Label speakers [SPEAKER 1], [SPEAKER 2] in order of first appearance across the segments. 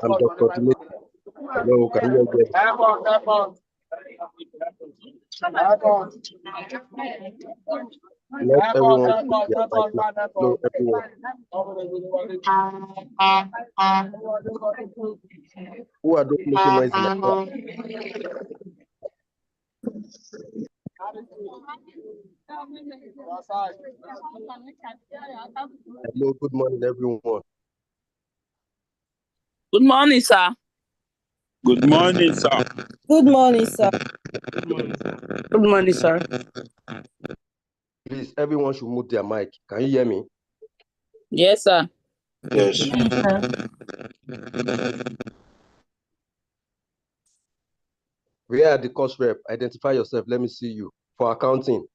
[SPEAKER 1] I'm Dr. Diminishing. Hello, can you hear me? Let everyone put their mic now. Hello, everyone. Who are those making noise in the class? Hello, good morning, everyone.
[SPEAKER 2] Good morning, sir.
[SPEAKER 3] Good morning, sir.
[SPEAKER 4] Good morning, sir.
[SPEAKER 2] Good morning, sir.
[SPEAKER 1] Please, everyone should mute their mic. Can you hear me?
[SPEAKER 2] Yes, sir.
[SPEAKER 3] Yes.
[SPEAKER 1] We are the course rep. Identify yourself. Let me see you for accounting.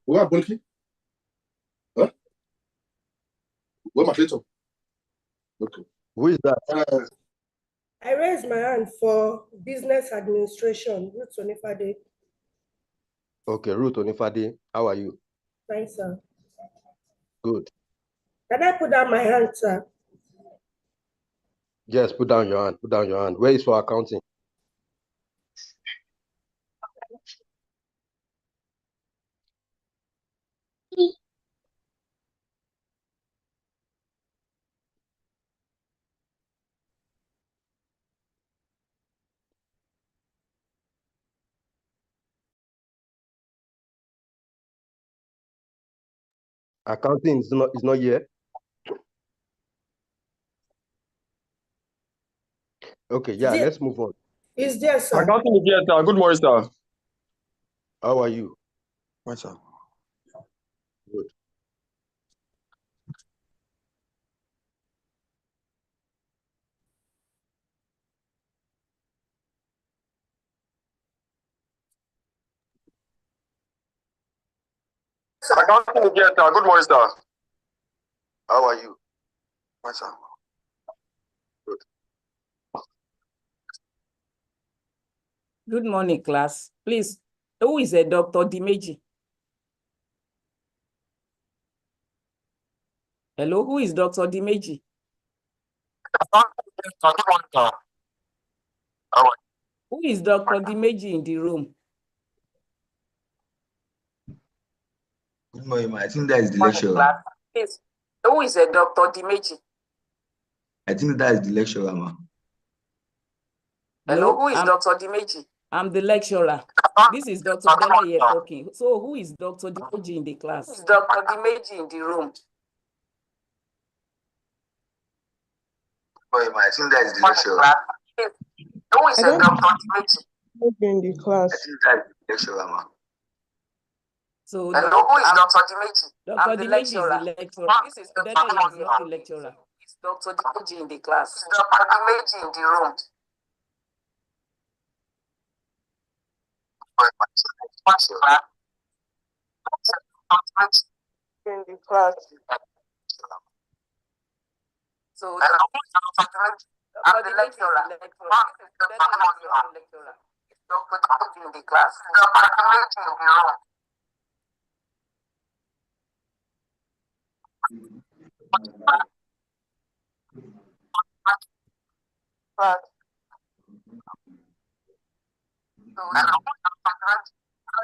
[SPEAKER 5] Where am I? Huh? Where am I? Okay.
[SPEAKER 1] Who is that?
[SPEAKER 4] I raised my hand for business administration, Ruth Onifade.
[SPEAKER 1] Okay, Ruth Onifade. How are you?
[SPEAKER 4] Fine, sir.
[SPEAKER 1] Good.
[SPEAKER 4] Can I put down my hand, sir?
[SPEAKER 1] Yes, put down your hand. Put down your hand. Where is for accounting? Accounting is not here. Okay, yeah, let's move on.
[SPEAKER 4] Is there, sir?
[SPEAKER 3] Accounting is here, sir. Good morning, sir.
[SPEAKER 1] How are you?
[SPEAKER 3] Fine, sir.
[SPEAKER 1] Good.
[SPEAKER 3] Accounting is here, sir. Good morning, sir.
[SPEAKER 1] How are you?
[SPEAKER 3] Fine, sir.
[SPEAKER 1] Good.
[SPEAKER 2] Good morning, class. Please, who is a Dr. Dimeji? Hello, who is Dr. Dimeji? Who is Dr. Dimeji in the room?
[SPEAKER 6] Good morning, ma. I think that is the lecturer.
[SPEAKER 2] Please, who is a Dr. Dimeji?
[SPEAKER 6] I think that is the lecturer, ma.
[SPEAKER 2] Hello, who is Dr. Dimeji? I'm the lecturer. This is Dr. Dele here talking. So who is Dr. Dimeji in the class? Who is Dr. Dimeji in the room?
[SPEAKER 6] Good morning, ma. I think that is the lecturer.
[SPEAKER 2] Who is a Dr. Dimeji?
[SPEAKER 4] In the class.
[SPEAKER 6] I think that is the lecturer, ma.
[SPEAKER 2] So hello, who is Dr. Dimeji? Dr. Dimeji is the lecturer. This is Dele here is not the lecturer. It's Dr. Dimeji in the class. Dr. Dimeji in the room.
[SPEAKER 4] In the class.
[SPEAKER 2] So I'm the lecturer. This is Dele here is not the lecturer. It's Dr. Dimeji in the class. Dr. Dimeji in the room. But so I'm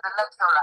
[SPEAKER 2] the lecturer.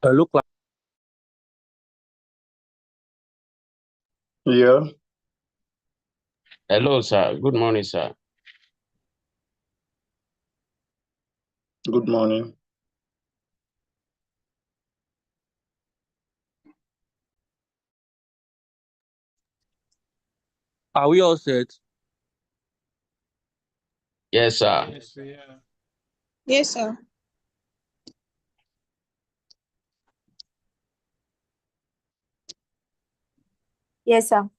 [SPEAKER 7] Hello, class.
[SPEAKER 3] Yeah.
[SPEAKER 8] Hello, sir. Good morning, sir.
[SPEAKER 3] Good morning.
[SPEAKER 7] Are we all set?
[SPEAKER 8] Yes, sir.
[SPEAKER 9] Yes, sir.
[SPEAKER 10] Yes, sir.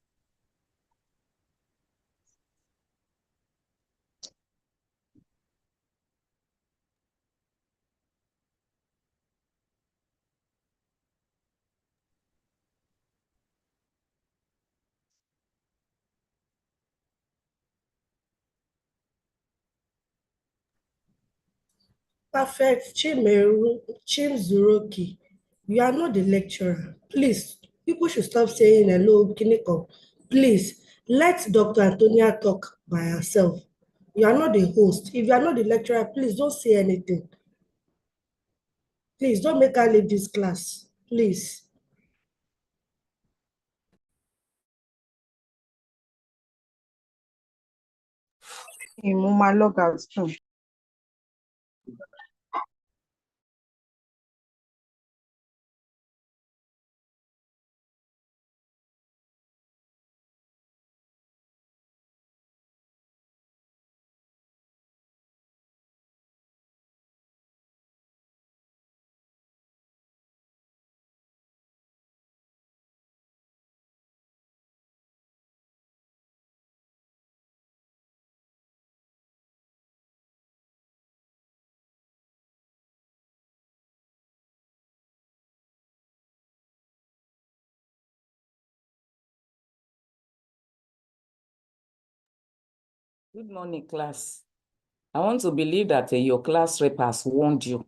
[SPEAKER 4] Perfect. Chimzuroki, you are not the lecturer. Please, people should stop saying hello, Kiniko. Please, let Dr. Antonia talk by herself. You are not the host. If you are not the lecturer, please don't say anything. Please don't make her leave this class. Please.
[SPEAKER 9] Mo log out too.
[SPEAKER 2] Good morning, class. I want to believe that your class rep has warned you.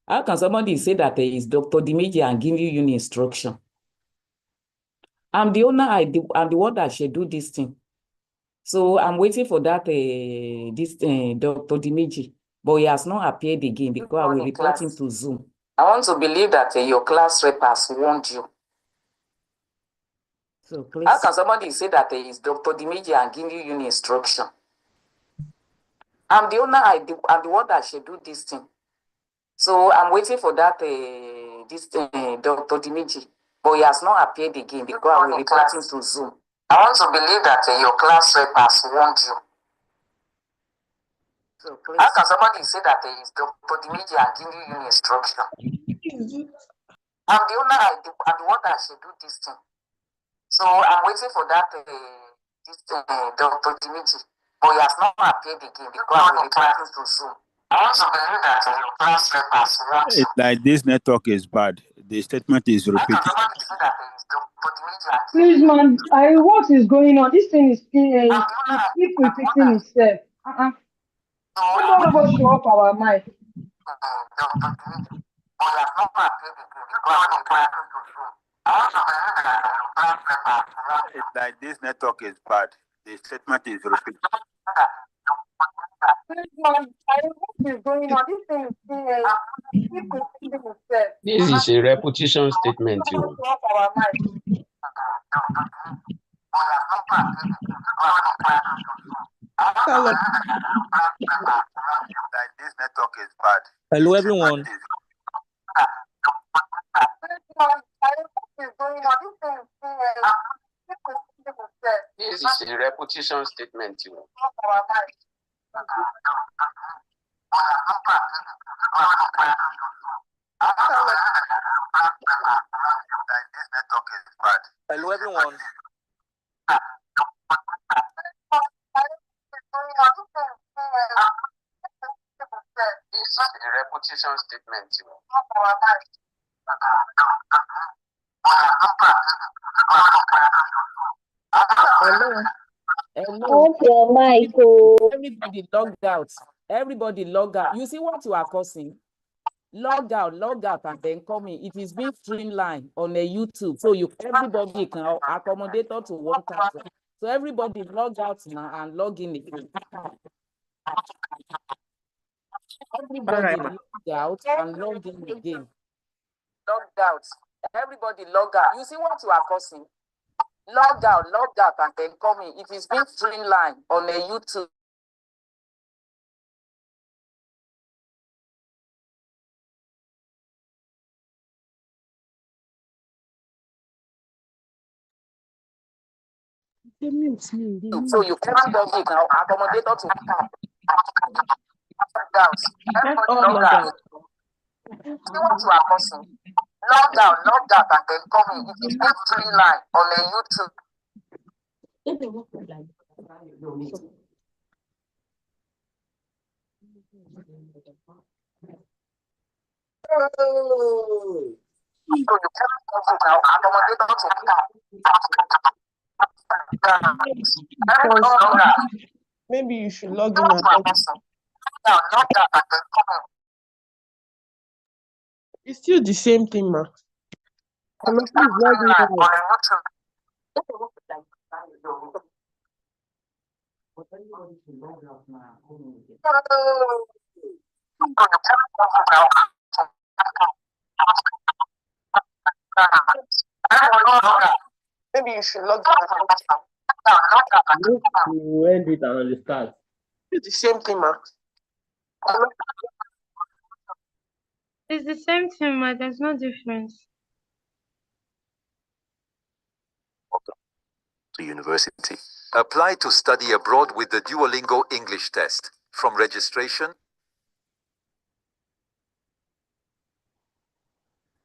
[SPEAKER 2] How can somebody say that is Dr. Diminishing and give you instruction? I'm the owner, I'm the one that scheduled this thing. So I'm waiting for that Dr. Diminishing, but he has not appeared again because I will report him to Zoom. I want to believe that your class rep has warned you. So please. How can somebody say that is Dr. Diminishing and give you instruction? I'm the owner, I'm the one that scheduled this thing. So I'm waiting for that Dr. Diminishing, but he has not appeared again because I will report him to Zoom. I want to believe that your class rep has warned you. So please. How can somebody say that is Dr. Diminishing and give you instruction? I'm the owner, I'm the one that scheduled this thing. So I'm waiting for that Dr. Diminishing, but he has not appeared again because I will report him to Zoom. I want to believe that your class rep has warned you.
[SPEAKER 11] It's like this network is bad. The statement is repeated.
[SPEAKER 9] Please, man, what is going on? This thing is keep repeating itself. None of us show up our mic.
[SPEAKER 11] It's like this network is bad. The statement is repeated.
[SPEAKER 9] Please, man, what is going on? This thing is keep repeating itself.
[SPEAKER 8] This is a repetition statement.
[SPEAKER 9] None of us show up our mic.
[SPEAKER 7] Hello.
[SPEAKER 11] Like this network is bad.
[SPEAKER 7] Hello, everyone.
[SPEAKER 8] This is a repetition statement.
[SPEAKER 11] Like this network is bad.
[SPEAKER 7] Hello, everyone.
[SPEAKER 8] This is a repetition statement.
[SPEAKER 2] Hello. Hello. Everybody logged out. Everybody log out. You see what you are causing? Log out, and then come in. It is being streamlined on a YouTube, so everybody can accommodate to one person. So everybody log out now and log in again. Everybody, out and log in again. Logged out. Everybody log out. You see what you are causing? Log out, and then come in. It is being streamlined on a YouTube. So you cannot log in now. Accommodator to log out. Everybody log out. See what you are causing? Log out, and then come in. It is being streamlined on a YouTube. So you cannot log in now. Accommodator to
[SPEAKER 12] Maybe you should log in and log out. It's still the same thing, ma. Please log in. Maybe you should log in.
[SPEAKER 7] You end it and restart.
[SPEAKER 12] It's the same thing, ma.
[SPEAKER 13] It's the same thing, ma. There's no difference.
[SPEAKER 14] To university. Apply to study abroad with the Duolingo English test. From registration.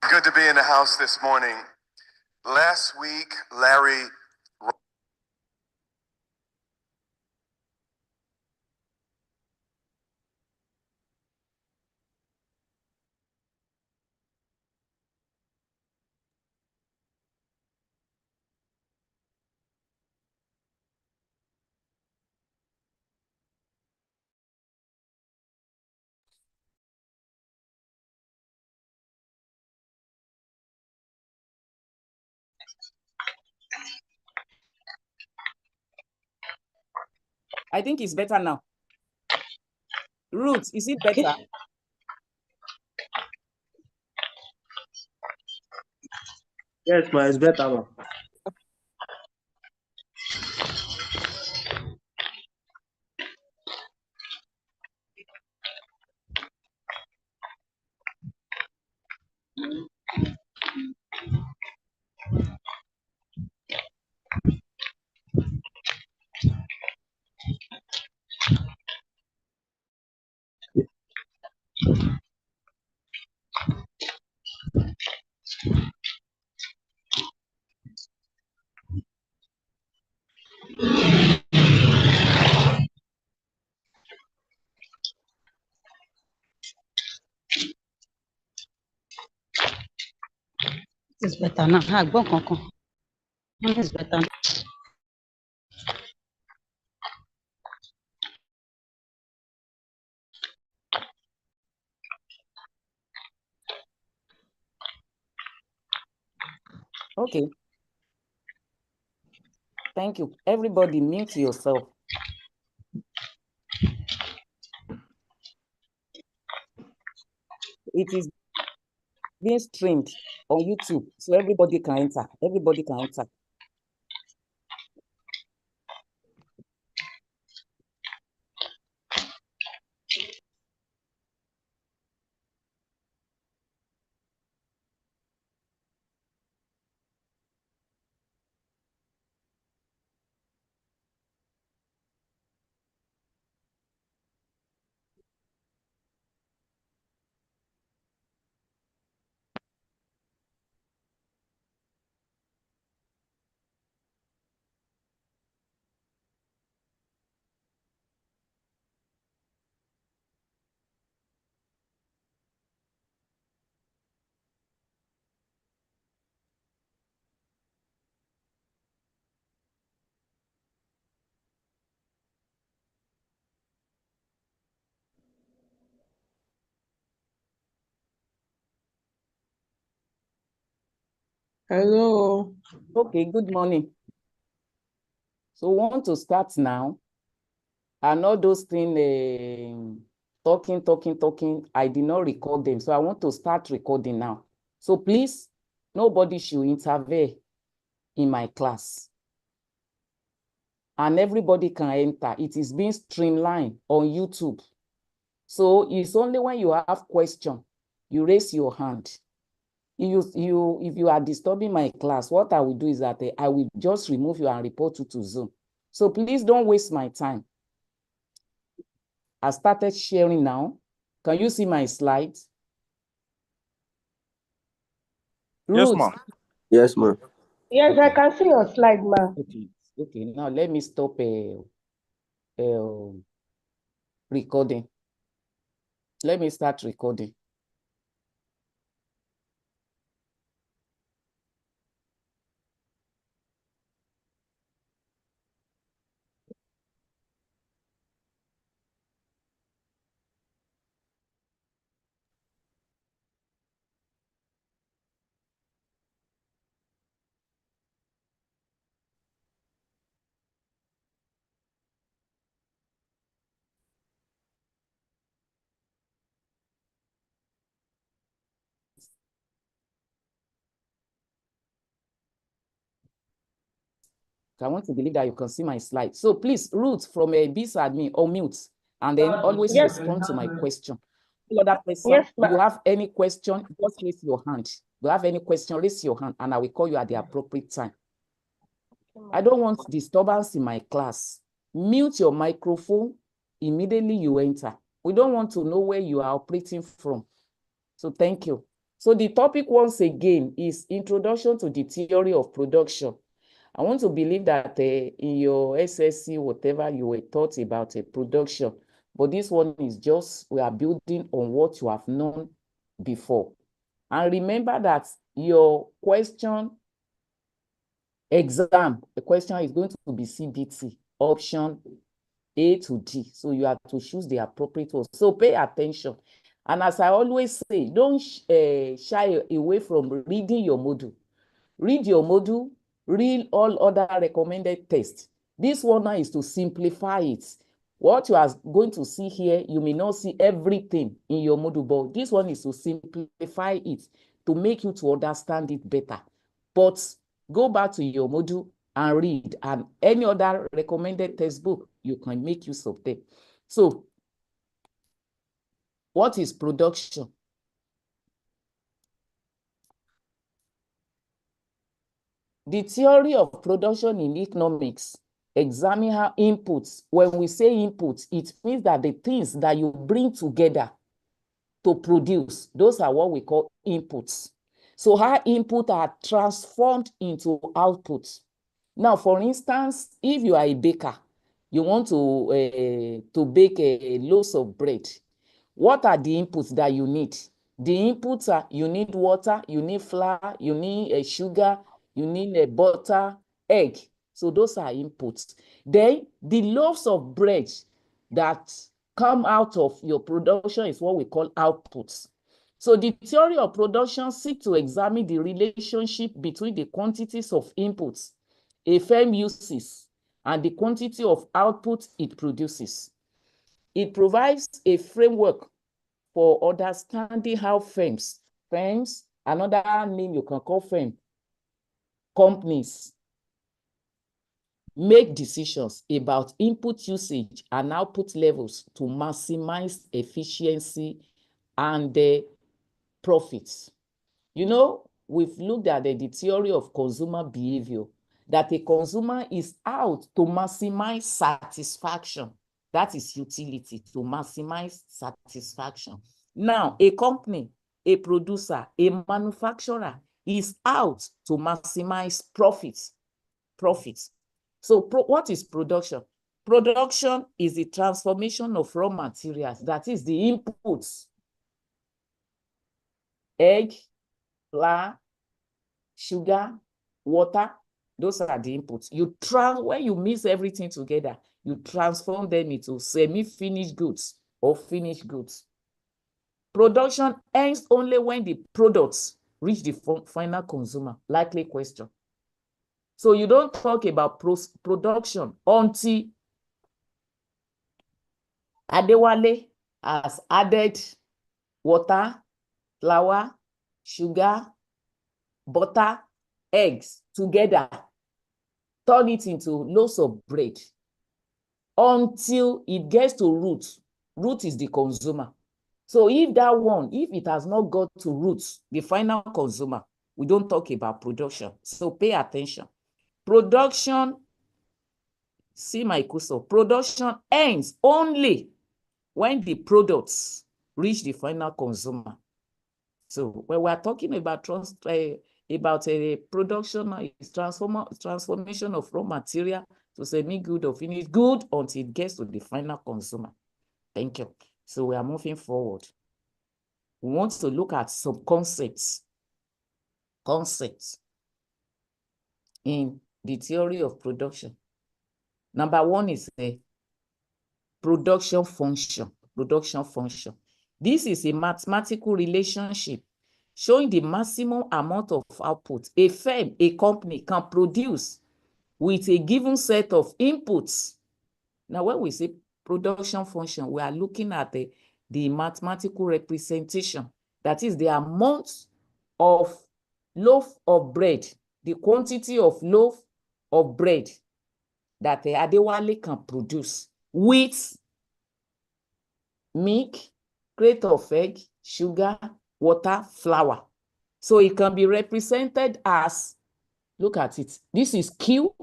[SPEAKER 15] Good to be in the house this morning. Last week, Larry.
[SPEAKER 2] I think it's better now. Ruth, is it better?
[SPEAKER 7] Yes, ma, it's better, ma.
[SPEAKER 16] It's better now. It's better.
[SPEAKER 2] Okay. Thank you. Everybody mute yourself. It is being streamed on YouTube, so everybody can enter. Everybody can enter.
[SPEAKER 12] Hello.
[SPEAKER 2] Okay, good morning. So we want to start now. And all those things talking. I did not record them. So I want to start recording now. So please, nobody should intervene in my class. And everybody can enter. It is being streamlined on YouTube. So it's only when you have question, you raise your hand. If you are disturbing my class, what I will do is that I will just remove you and report you to Zoom. So please don't waste my time. I started sharing now. Can you see my slides?
[SPEAKER 11] Yes,
[SPEAKER 2] Ruth.
[SPEAKER 11] ma'am.
[SPEAKER 1] Yes, ma'am.
[SPEAKER 4] Yes, I can see your slide, ma.
[SPEAKER 2] Okay. Now let me stop recording. Let me start recording. I want to believe that you can see my slide. So please, Ruth from BIS admin, or mute, and then always respond to my question. Other person,
[SPEAKER 4] Yes,
[SPEAKER 2] you have any question, just raise your hand. You have any question, raise your hand, and I will call you at the appropriate time. I don't want disturbance in my class. Mute your microphone immediately you enter. We don't want to know where you are operating from. So thank you. So the topic once again is Introduction to the Theory of Production. I want to believe that in your SSC, whatever you were taught about a production, but this one is just, we are building on what you have known before. And remember that your question exam, the question is going to be CBT, option A to D. So you have to choose the appropriate one. So pay attention. And as I always say, don't shy away from reading your module. Read your module, read all other recommended tests. This one now is to simplify it. What you are going to see here, you may not see everything in your module, but this one is to simplify it, to make you to understand it better. But go back to your module and read, and any other recommended textbook, you can make use of them. So, what is production? The theory of production in economics examine how inputs, when we say inputs, it means that the things that you bring together to produce, those are what we call inputs. So how inputs are transformed into outputs. Now, for instance, if you are a baker, you want to bake a loaf of bread, what are the inputs that you need? The inputs are, you need water, you need flour, you need sugar, you need butter, egg. So those are inputs. Then the loaves of bread that come out of your production is what we call outputs. So the theory of production seeks to examine the relationship between the quantities of inputs a firm uses and the quantity of output it produces. It provides a framework for understanding how firms, another name you can call firm, companies, make decisions about input usage and output levels to maximize efficiency and the profits. You know, we've looked at the theory of consumer behavior, that a consumer is out to maximize satisfaction. That is utility, to maximize satisfaction. Now, a company, a producer, a manufacturer is out to maximize profits. So what is production? Production is the transformation of raw materials, that is the inputs, egg, flour, sugar, water, those are the inputs. When you mix everything together, you transform them into semi-finished goods or finished goods. Production ends only when the products reach the final consumer. Likely question. So you don't talk about production until Adewale has added water, flour, sugar, butter, eggs together, turn it into loaves of bread until it gets to root. Root is the consumer. So if that one, if it has not got to roots, the final consumer, we don't talk about production. So pay attention. Production, see my cursor, production ends only when the products reach the final consumer. So when we are talking about production, is transformation of raw material to semi-good or finished good until it gets to the final consumer. Thank you. So we are moving forward. We want to look at some concepts in the theory of production. Number one is a production function. Production function. This is a mathematical relationship showing the maximum amount of output a firm, a company can produce with a given set of inputs. Now, when we say production function, we are looking at the mathematical representation. That is the amount of loaf of bread, the quantity of loaf of bread that Adewale can produce with milk, crate of egg, sugar, water, flour. So it can be represented as, look at it, this is Q.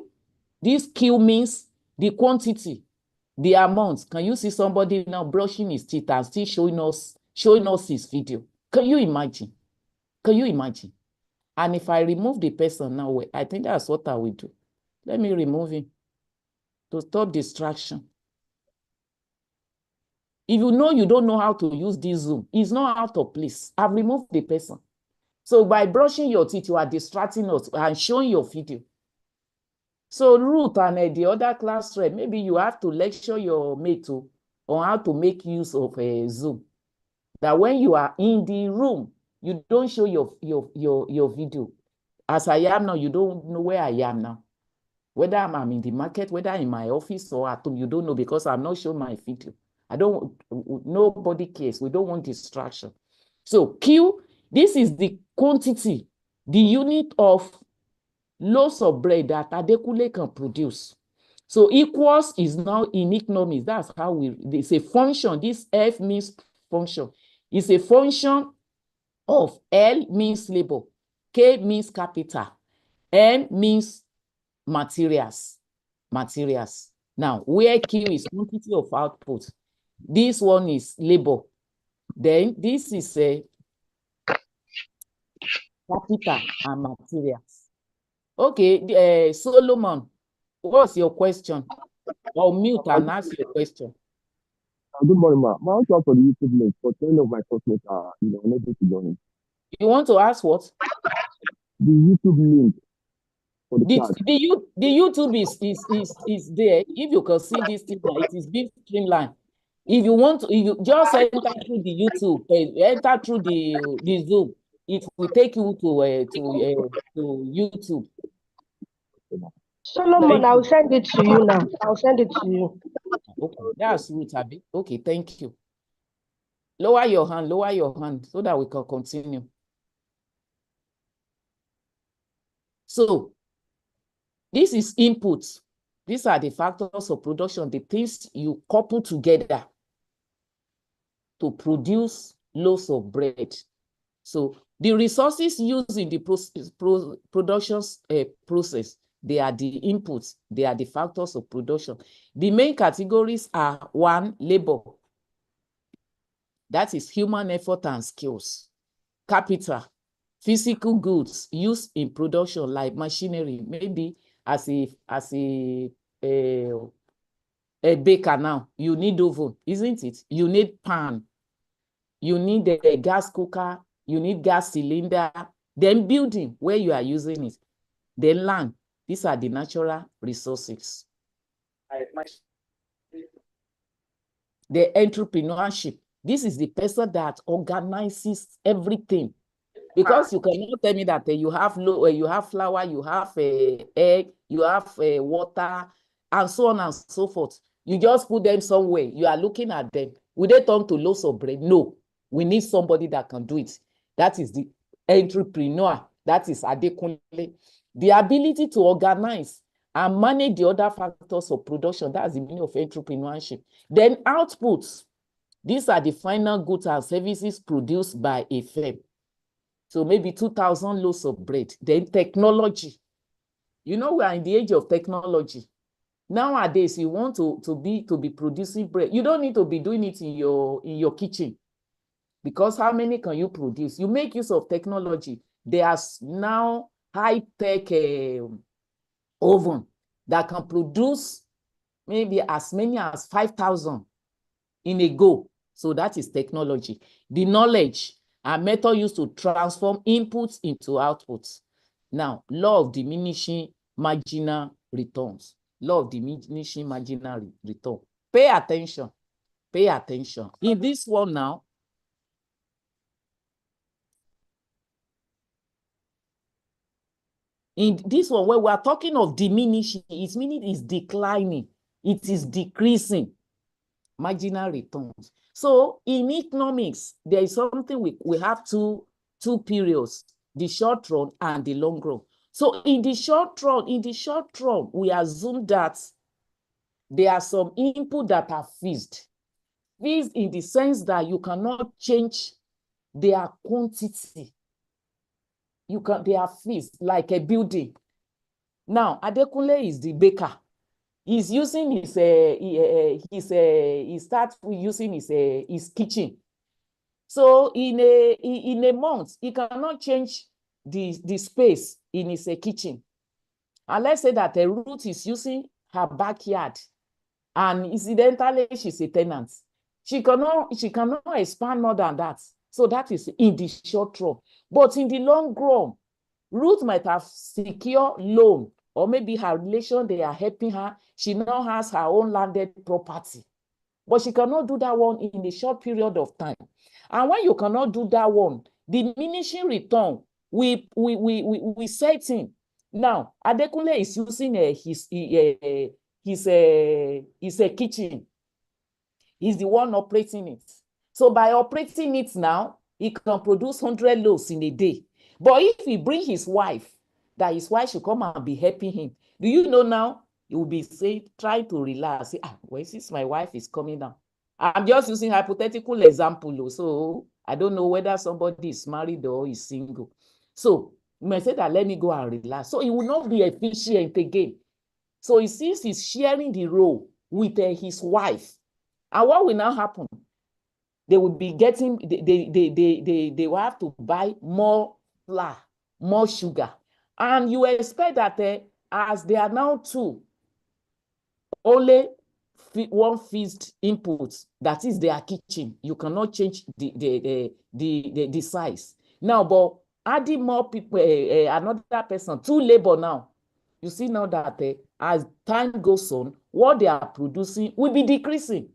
[SPEAKER 2] This Q means the quantity, the amount. Can you see somebody now brushing his teeth and still showing us his video? Can you imagine? Can you imagine? And if I remove the person now, I think that's what I will do. Let me remove him to stop distraction. If you know you don't know how to use this Zoom, it's not out of place. I've removed the person. So by brushing your teeth, you are distracting us and showing your video. So Ruth and the other class rep, maybe you have to lecture your mate on how to make use of a Zoom. That when you are in the room, you don't show your video. As I am now, you don't know where I am now. Whether I'm in the market, whether in my office or at home, you don't know because I'm not showing my video. Nobody cares. We don't want distraction. So Q, this is the quantity, the unit of loaves of bread that Adekule can produce. So equals is now in economics. That's how it's a function. This F means function. It's a function of L means labor, K means capital, M means materials. Now, where Q is quantity of output, this one is labor. Then this is a capital and materials. Okay, Solomon, what's your question? Or mute and ask your question.
[SPEAKER 17] Good morning, ma. I want to ask for the YouTube link, but many of my customers are unable to join it.
[SPEAKER 2] You want to ask what?
[SPEAKER 17] The YouTube link for the class.
[SPEAKER 2] The YouTube is there. If you can see this thing, it is being streamlined. If you want to, you just enter through the YouTube, enter through the Zoom. It will take you to YouTube.
[SPEAKER 4] Solomon, I'll send it to you now. I'll send it to you.
[SPEAKER 2] Okay, that's Ruth, Abi. Okay, thank you. Lower your hand so that we can continue. So, this is input. These are the factors of production, the things you couple together to produce loaves of bread. So, the resources used in the production process, they are the inputs, they are the factors of production. The main categories are 1, labor. That is human effort and skills. Capital, physical goods used in production like machinery, maybe as a baker now, you need oven, isn't it? You need pan, you need a gas cooker, you need gas cylinder, then building where you are using it, then land. These are the natural resources. The entrepreneurship. This is the person that organizes everything. Because you cannot tell me that you have flour, you have egg, you have water, and so on and so forth. You just put them somewhere. You are looking at them.
[SPEAKER 18] Will they turn to loaves of bread? No. We need somebody that can do it. That is the entrepreneur. That is Adekunle. The ability to organize and manage the other factors of production. That's the meaning of entrepreneurship. Then outputs. These are the final goods and services produced by a firm. So maybe 2,000 loaves of bread. Then technology. You know, we are in the age of technology. Nowadays, you want to be producing bread. You don't need to be doing it in your kitchen. Because how many can you produce? You make use of technology. There's now high-tech oven that can produce maybe as many as 5,000 in a go. So that is technology. The knowledge and method used to transform inputs into outputs. Now, law of diminishing marginal returns. Law of diminishing marginal return. Pay attention. Pay attention. In this one now, in this one, where we are talking of diminishing, it means it is declining. It is decreasing. Marginal returns. So in economics, there is something we have two periods, the short run and the long run. So in the short run, we assume that there are some input that are fixed. Fixed in the sense that you cannot change their quantity. They are fixed, like a building. Now, Adekunle is the baker. He's using he starts using his kitchen. So in a month, he cannot change the space in his kitchen. And let's say that Ruth is using her backyard, and incidentally she's a tenant. She cannot expand more than that. So that is in the short run. But in the long run, Ruth might have secured loan, or maybe her relation, they are helping her. She now has her own landed property. But she cannot do that one in a short period of time. And when you cannot do that one, diminishing return, we set in. Now, Adekunle is using his kitchen. He's the one operating it. So by operating it now, he can produce 100 loaves in a day. But if he bring his wife, that his wife should come and be helping him, do you know now? He will be saying, try to relax. Say, well, since my wife is coming down. I'm just using hypothetical example. So I don't know whether somebody is married or is single. So you may say that, let me go and relax. So he will not be efficient again. So he sees he's sharing the role with his wife. And what will now happen? They will be getting, they will have to buy more flour, more sugar. And you expect that as they are now two, only one fixed input, that is their kitchen. You cannot change the size. Now, but adding more people, another person, two labor now. You see now that as time goes on, what they are producing will be decreasing.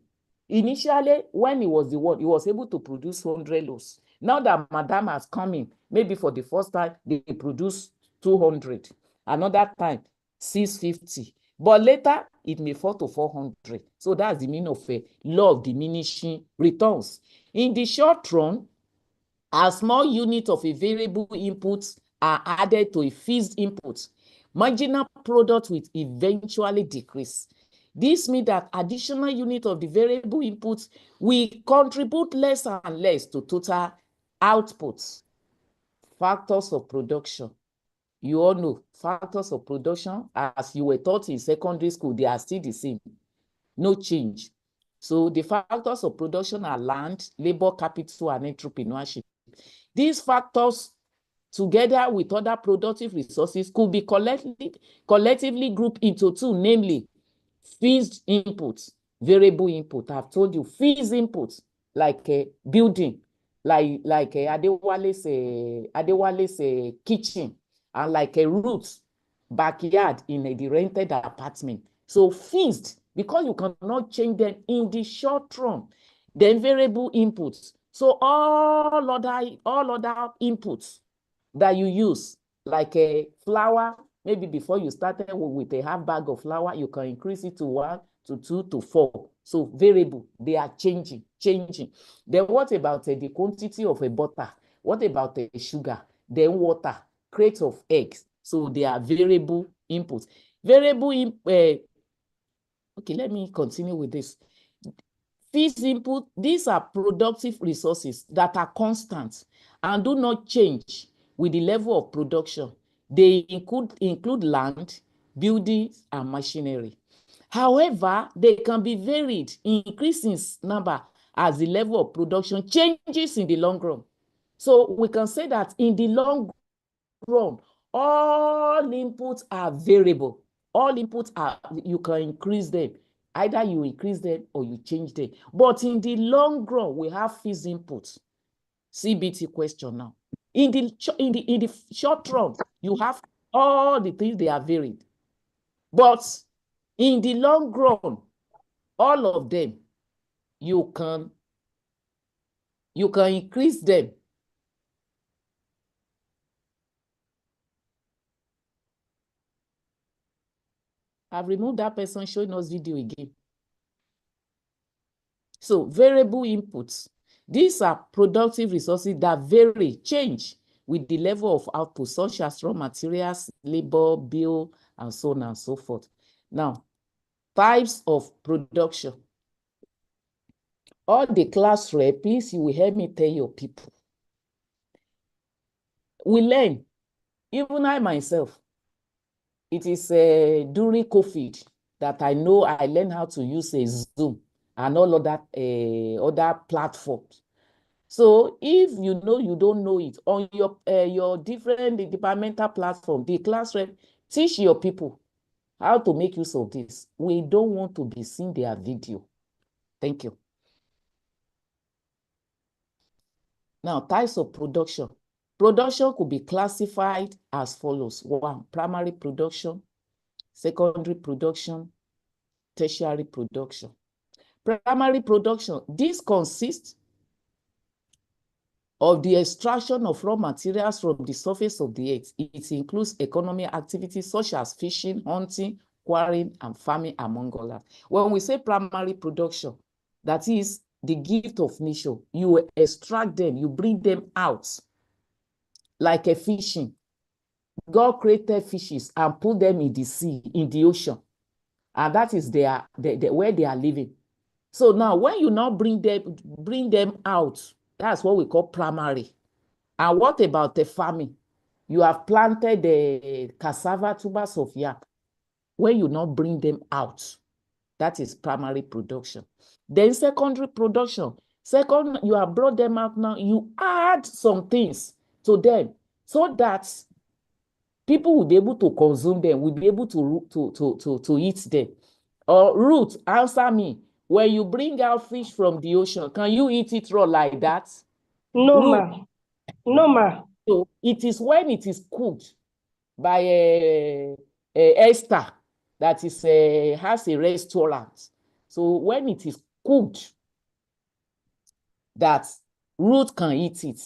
[SPEAKER 18] Initially, when he was the one, he was able to produce 100 loaves. Now that Madam has come in, maybe for the first time, they produce 200. Another time, 650. But later, it may fall to 400. So that's the meaning of a law of diminishing returns. In the short run, as small units of a variable input are added to a fixed input, marginal product will eventually decrease. This means that additional unit of the variable inputs will contribute less and less to total outputs. Factors of production. You all know factors of production, as you were taught in secondary school, they are still the same. No change. So the factors of production are land, labor, capital, and entrepreneurship. These factors, together with other productive resources, could be collectively grouped into two, namely fixed inputs, variable input. I've told you, fixed inputs, like a building, like Adewale's kitchen, and like a Ruth's backyard in the rented apartment. So fixed, because you cannot change them in the short run. Then variable inputs. So all other inputs that you use, like a flour, maybe before you started with a half bag of flour, you can increase it to 1 to 2 to 4. So variable, they are changing. Then what about the quantity of a butter? What about the sugar? Then water, crate of eggs. So they are variable inputs. Okay, let me continue with this. Fixed input, these are productive resources that are constant and do not change with the level of production. They include land, buildings, and machinery. However, they can be varied, increasing number as the level of production changes in the long run. So we can say that in the long run, all inputs are variable. All inputs are, you can increase them. Either you increase them or you change them. But in the long run, we have fixed inputs. CBT question now. In the short run, you have all the things, they are varied. But in the long run, all of them, you can increase them. I've removed that person showing us video again. So variable inputs. These are productive resources that vary, change with the level of output, such as raw materials, labor, bill, and so on and so forth. Now, types of production. All the class rep, please, you will help me tell your people. We learn, even I myself, it is during COVID that I know I learned how to use a Zoom and all of that other platforms. So if you know you don't know it on your different departmental platform, the class rep, teach your people how to make use of this. We don't want to be seeing their video. Thank you. Now, types of production. Production could be classified as follows. 1, primary production, secondary production, tertiary production. Primary production, this consists of the extraction of raw materials from the surface of the earth. It includes economic activities such as fishing, hunting, quarrying, and farming, among others. When we say primary production, that is the gift of nature. You extract them, you bring them out, like a fishing. God created fishes and put them in the sea, in the ocean. And that is where they are living. So now when you now bring them out, that's what we call primary. And what about the farming? You have planted the cassava, tubers of yam. When you now bring them out, that is primary production. Then secondary production. Second, you have brought them out now, you add some things to them so that people will be able to consume them, will be able to eat them. Or Ruth, answer me. When you bring out fish from the ocean, can you eat it raw like that?
[SPEAKER 4] No,
[SPEAKER 18] Ruth.
[SPEAKER 4] ma. No, ma.
[SPEAKER 18] So it is when it is cooked by Esther that is has a restaurant. So when it is cooked, that Ruth can eat it.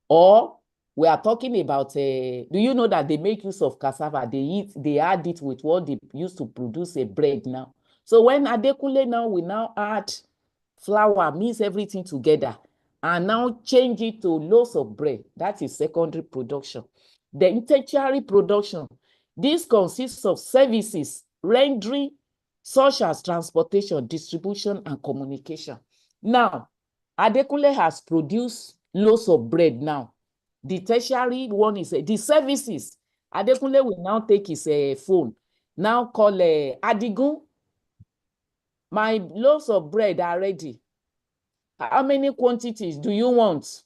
[SPEAKER 18] Or we are talking about, do you know that they make use of cassava? They add it with what they used to produce a bread now. So when Adekunle now, we now add flour, mix everything together, and now change it to loaves of bread. That is secondary production. Then tertiary production. This consists of services rendering such as transportation, distribution, and communication. Now, Adekunle has produced loaves of bread now. The tertiary one is the services. Adekunle will now take his phone. Now call Adigun. My loaves of bread are ready. How many quantities do you want?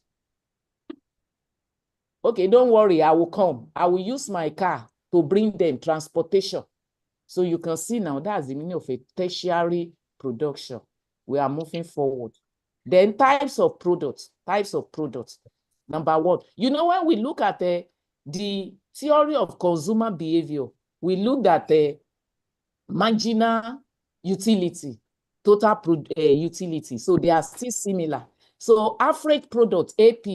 [SPEAKER 18] Okay, don't worry, I will come. I will use my car to bring them, transportation. So you can see now, that's the meaning of a tertiary production. We are moving forward. Then types of products. Number 1, you know, when we look at the theory of consumer behavior, we looked at the marginal utility, total utility. So they are still similar. So average product, AP,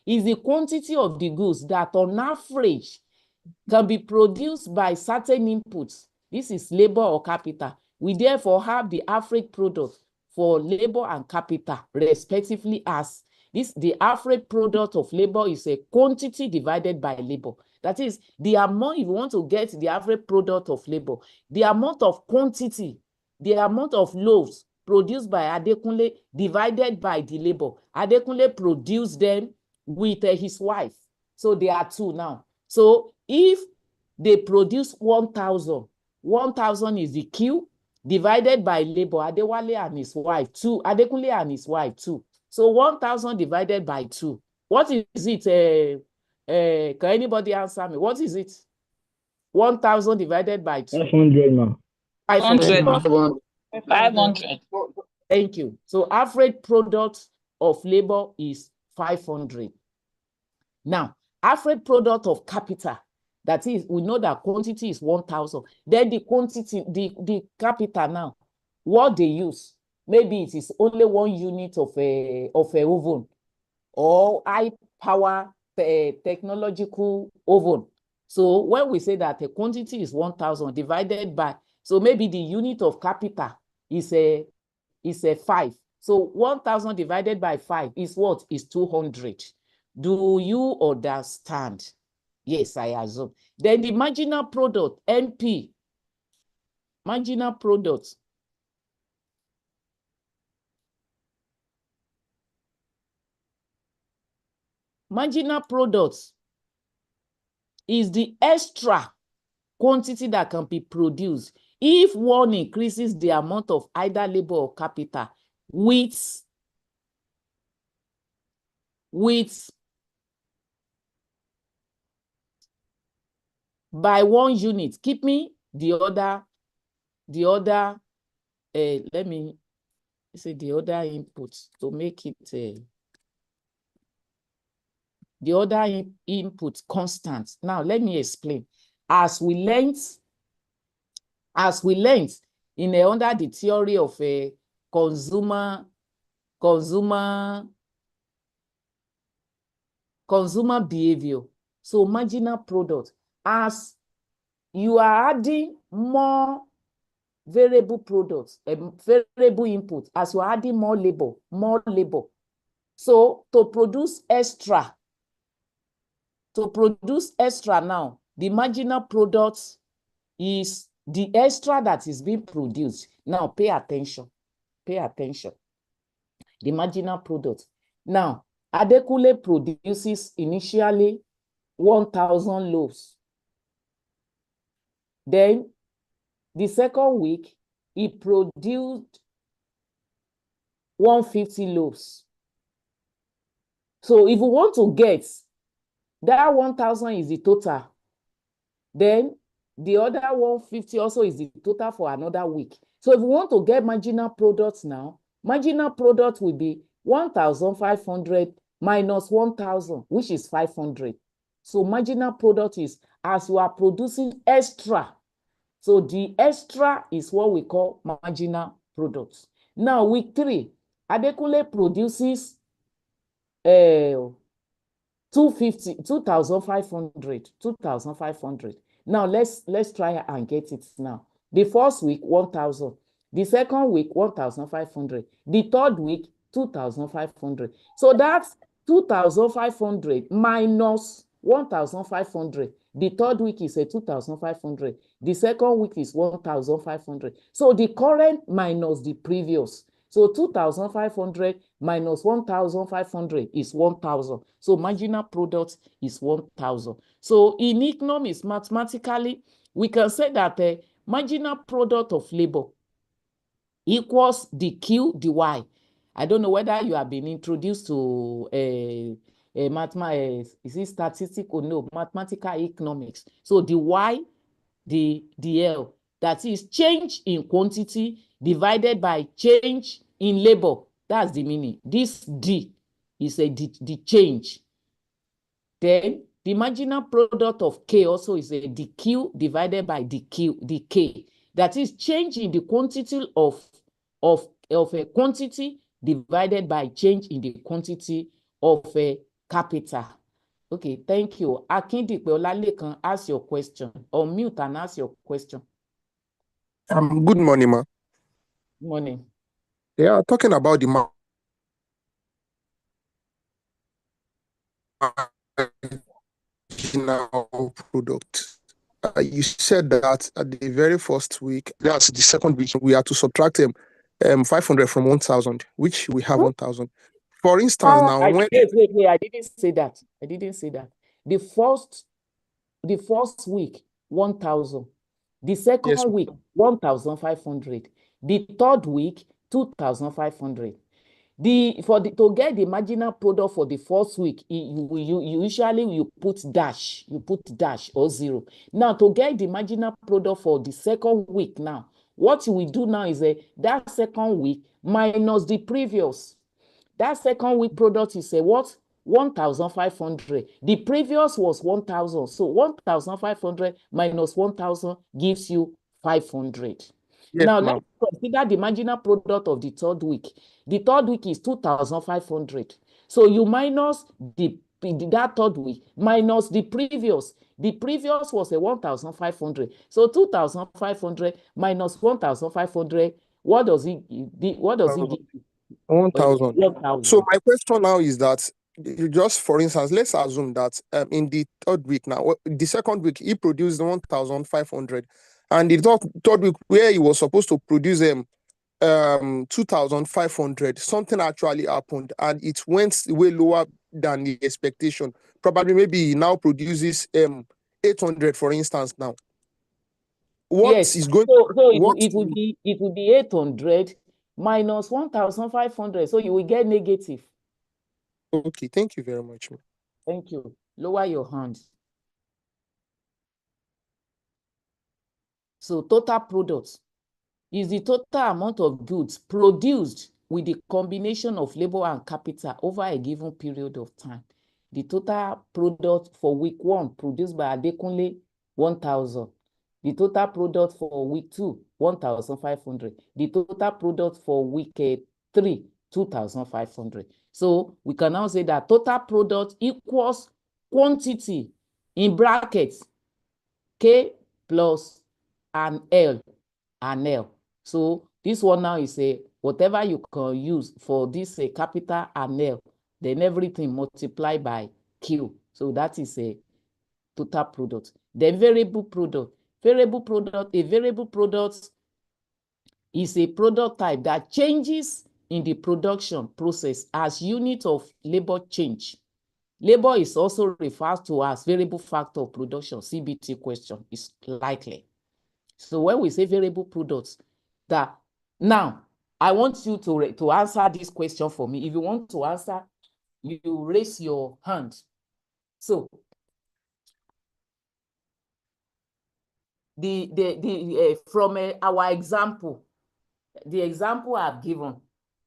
[SPEAKER 18] is the quantity of the goods that on average can be produced by certain inputs. This is labor or capital. We therefore have the average product for labor and capital respectively as this. The average product of labor is a quantity divided by labor. That is the amount, if you want to get the average product of labor, the amount of quantity, the amount of loaves produced by Adekunle divided by the labor. Adekunle produced them with his wife. So there are two now. So if they produce 1,000, 1,000 is the Q divided by labor. Adewale and his wife, 2. Adekunle and his wife, 2. So 1,000 divided by 2. What is it? Can anybody answer me? What is it? 1,000 divided by 2.
[SPEAKER 7] 500, ma.
[SPEAKER 18] 500.
[SPEAKER 2] 500.
[SPEAKER 18] Thank you. So average product of labor is 500. Now, average product of capital, that is, we know that quantity is 1,000. Then the quantity, the capital now, what they use, maybe it is only 1 unit of a oven or high power technological oven. So when we say that a quantity is 1,000 divided by, so maybe the unit of capital is a 5. So 1,000 divided by 5 is what? Is 200. Do you understand? Yes, I assume. Then the marginal product, MP, marginal product. Marginal products is the extra quantity that can be produced if one increases the amount of either labor or capital with by 1 unit. Keep me the other let me say the other input to make it the other input constant. Now let me explain. As we learned in under the theory of a consumer behavior. So marginal product, as you are adding more variable products, variable input, as you are adding more labor. So to produce extra now, the marginal product is the extra that is being produced. Now pay attention. The marginal product. Now, Adekunle produces initially 1,000 loaves. Then, the second week, he produced 150 loaves. So, if we want to get that 1,000 is the total, then the other 150 also is the total for another week. So, if we want to get marginal products now, marginal product will be 1,500 minus 1,000, which is 500. So marginal product is as you are producing extra. So the extra is what we call marginal products. Now week 3, Adekunle produces 2,500. Now let's try and get it now. The first week 1,000. The second week, 1,500. The third week, 2,500. So that's 2,500 minus 1,500. The third week is a 2,500. The second week is 1,500. So the current minus the previous. So 2,500 minus 1,500 is 1,000. So marginal product is 1,000. So in economics, mathematically, we can say that the marginal product of labor equals the Q, the Y. I don't know whether you have been introduced to is it statistics or no, mathematical economics. So the Y, the L, that is change in quantity divided by change in labor. That's the meaning. This D is the change. Then the marginal product of K also is the Q divided by the K. That is change in the quantity of a quantity divided by change in the quantity of a capital. Okay, thank you. Akindipe Olalekan, ask your question. Or mute and ask your question.
[SPEAKER 19] Good morning, ma.
[SPEAKER 18] Morning.
[SPEAKER 19] Yeah, talking about the marginal product. You said that at the very first week, that's the second week, we are to subtract 500 from 1,000, which we have 1,000. For instance, now when
[SPEAKER 18] wait, I didn't say that. I didn't say that. The first week, 1,000. The second week, 1,500. The third week, 2,500. To get the marginal product for the first week, you usually put dash, or zero. Now to get the marginal product for the second week, now what we do now is that second week minus the previous. That second week product is what? 1,500. The previous was 1,000. So 1,500 minus 1,000 gives you 500.
[SPEAKER 19] Yes,
[SPEAKER 18] now,
[SPEAKER 19] ma'am.
[SPEAKER 18] let's consider the marginal product of the third week. The third week is 2,500. So you minus that third week minus the previous. The previous was 1,500. So 2,500 minus 1,500. What does it give?
[SPEAKER 19] 1,000.
[SPEAKER 18] 1,000.
[SPEAKER 19] So my question now is that, just for instance, let's assume that in the third week now, the second week he produced 1,500, and the third week where he was supposed to produce 2,500, something actually happened and it went way lower than the expectation. Probably maybe he now produces 800, for instance. Now, what
[SPEAKER 18] yes,
[SPEAKER 19] is going?
[SPEAKER 18] so
[SPEAKER 19] what
[SPEAKER 18] it would be 800 minus 1,500. So you will get negative.
[SPEAKER 19] Okay, thank you very much.
[SPEAKER 18] Thank you. Lower your hand. So total product is the total amount of goods produced with the combination of labor and capital over a given period of time. The total product for week 1 produced by Adekunle, 1,000. The total product for week 2, 1,500. The total product for week 3, 2,500. So we can now say that total product equals quantity in brackets K plus an L and L. So this one now is whatever you can use for this capital and L, then everything multiplied by Q. So that is a total product. Then variable product. A variable product is a product type that changes in the production process as unit of labor change. Labor is also referred to as variable factor of production. CBT question is likely. So when we say variable products, that now I want you to answer this question for me. If you want to answer, you raise your hand. So from our example, the example I've given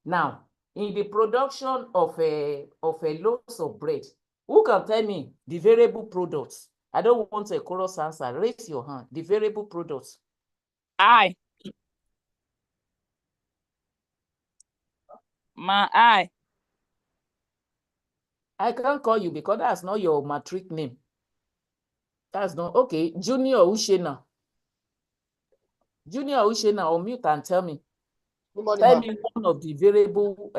[SPEAKER 18] now, in the production of a loaves of bread, who can tell me the variable products? I don't want a chorus answer. Raise your hand. The variable products.
[SPEAKER 20] I. I
[SPEAKER 18] can't call you because that's not your matric name. That's not okay. Junior Ushena. Unmute and tell me. Tell me one of the variable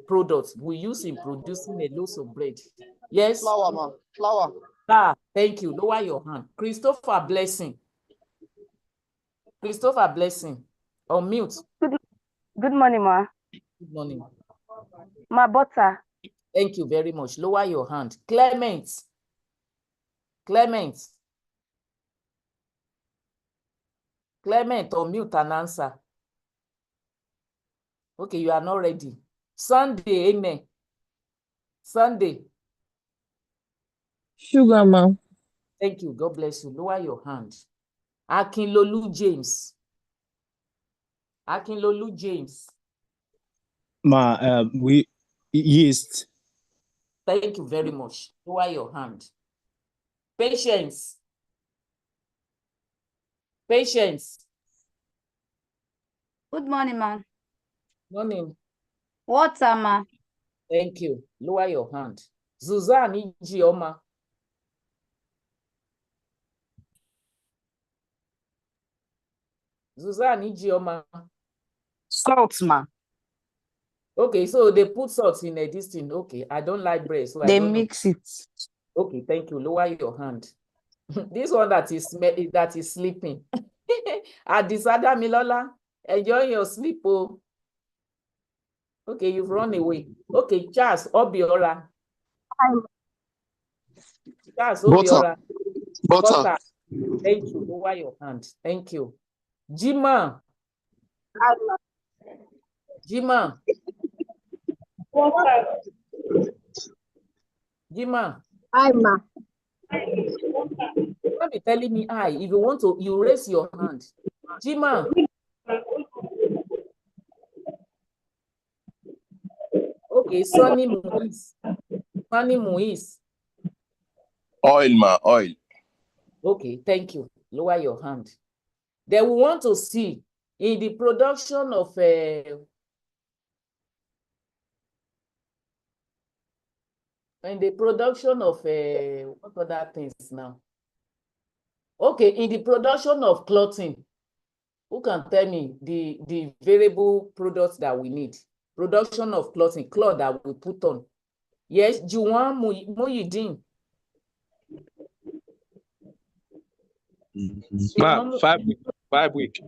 [SPEAKER 18] products we use in producing a loaf of bread. Yes?
[SPEAKER 21] Flour, ma. Flour.
[SPEAKER 18] Thank you. Lower your hand. Christopher Blessing. Unmute.
[SPEAKER 22] Good morning, ma.
[SPEAKER 18] Good morning.
[SPEAKER 22] Ma butter.
[SPEAKER 18] Thank you very much. Lower your hand. Clement, unmute and answer. Okay, you are not ready. Sunday, amen. Sunday.
[SPEAKER 12] Sugar, ma'am.
[SPEAKER 18] Thank you. God bless you. Lower your hand. Akinlolu James.
[SPEAKER 23] Ma, yeast.
[SPEAKER 18] Thank you very much. Lower your hand. Patience.
[SPEAKER 22] Good morning, ma.
[SPEAKER 18] Morning.
[SPEAKER 22] Water, ma.
[SPEAKER 18] Thank you. Lower your hand. Suzanne Ijeoma.
[SPEAKER 22] Salt, ma.
[SPEAKER 18] Okay, so they put salt in this thing. Okay, I don't like bread, so I
[SPEAKER 16] They
[SPEAKER 18] don't know.
[SPEAKER 16] mix it.
[SPEAKER 18] Okay, thank you. Lower your hand. This one that is sleeping. Adisada Milola, enjoy your sleep. Oh. Okay, you've run away. Okay, Charles Obiora. Charles Obiora. Butter. Thank you. Lower your hand. Thank you. Jima. Jima. Jima.
[SPEAKER 10] Hi, ma.
[SPEAKER 18] Don't be telling me I. If you want to, you raise your hand. Jima. Okay, Sonny Muiz. Sonny Muiz.
[SPEAKER 5] Oil, ma, oil.
[SPEAKER 18] Okay, thank you. Lower your hand. Then we want to see in the production of what other things now? Okay, in the production of clothing, who can tell me the variable products that we need? Production of clothing, cloth that we put on. Yes, Juwan Muyidin.
[SPEAKER 5] Ma, 5 week.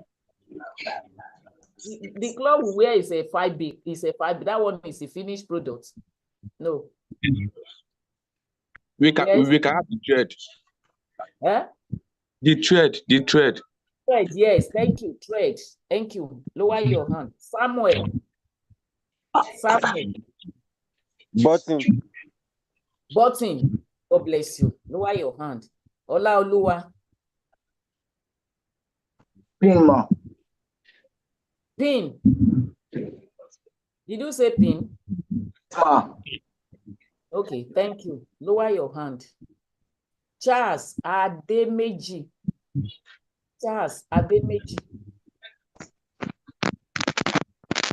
[SPEAKER 18] The cloth we wear is a 5 week. Is a 5. That one is a finished product. No.
[SPEAKER 5] We can have the thread.
[SPEAKER 18] Eh?
[SPEAKER 5] The thread.
[SPEAKER 18] Thread, yes. Thank you. Thread. Thank you. Lower your hand. Samuel.
[SPEAKER 6] Button.
[SPEAKER 18] God bless you. Lower your hand. Ola Oluwa.
[SPEAKER 6] Pin, ma.
[SPEAKER 18] Pin. Did you say pin?
[SPEAKER 6] Ma.
[SPEAKER 18] Okay, thank you. Lower your hand. Charles Ademeji. Charles Ademeji.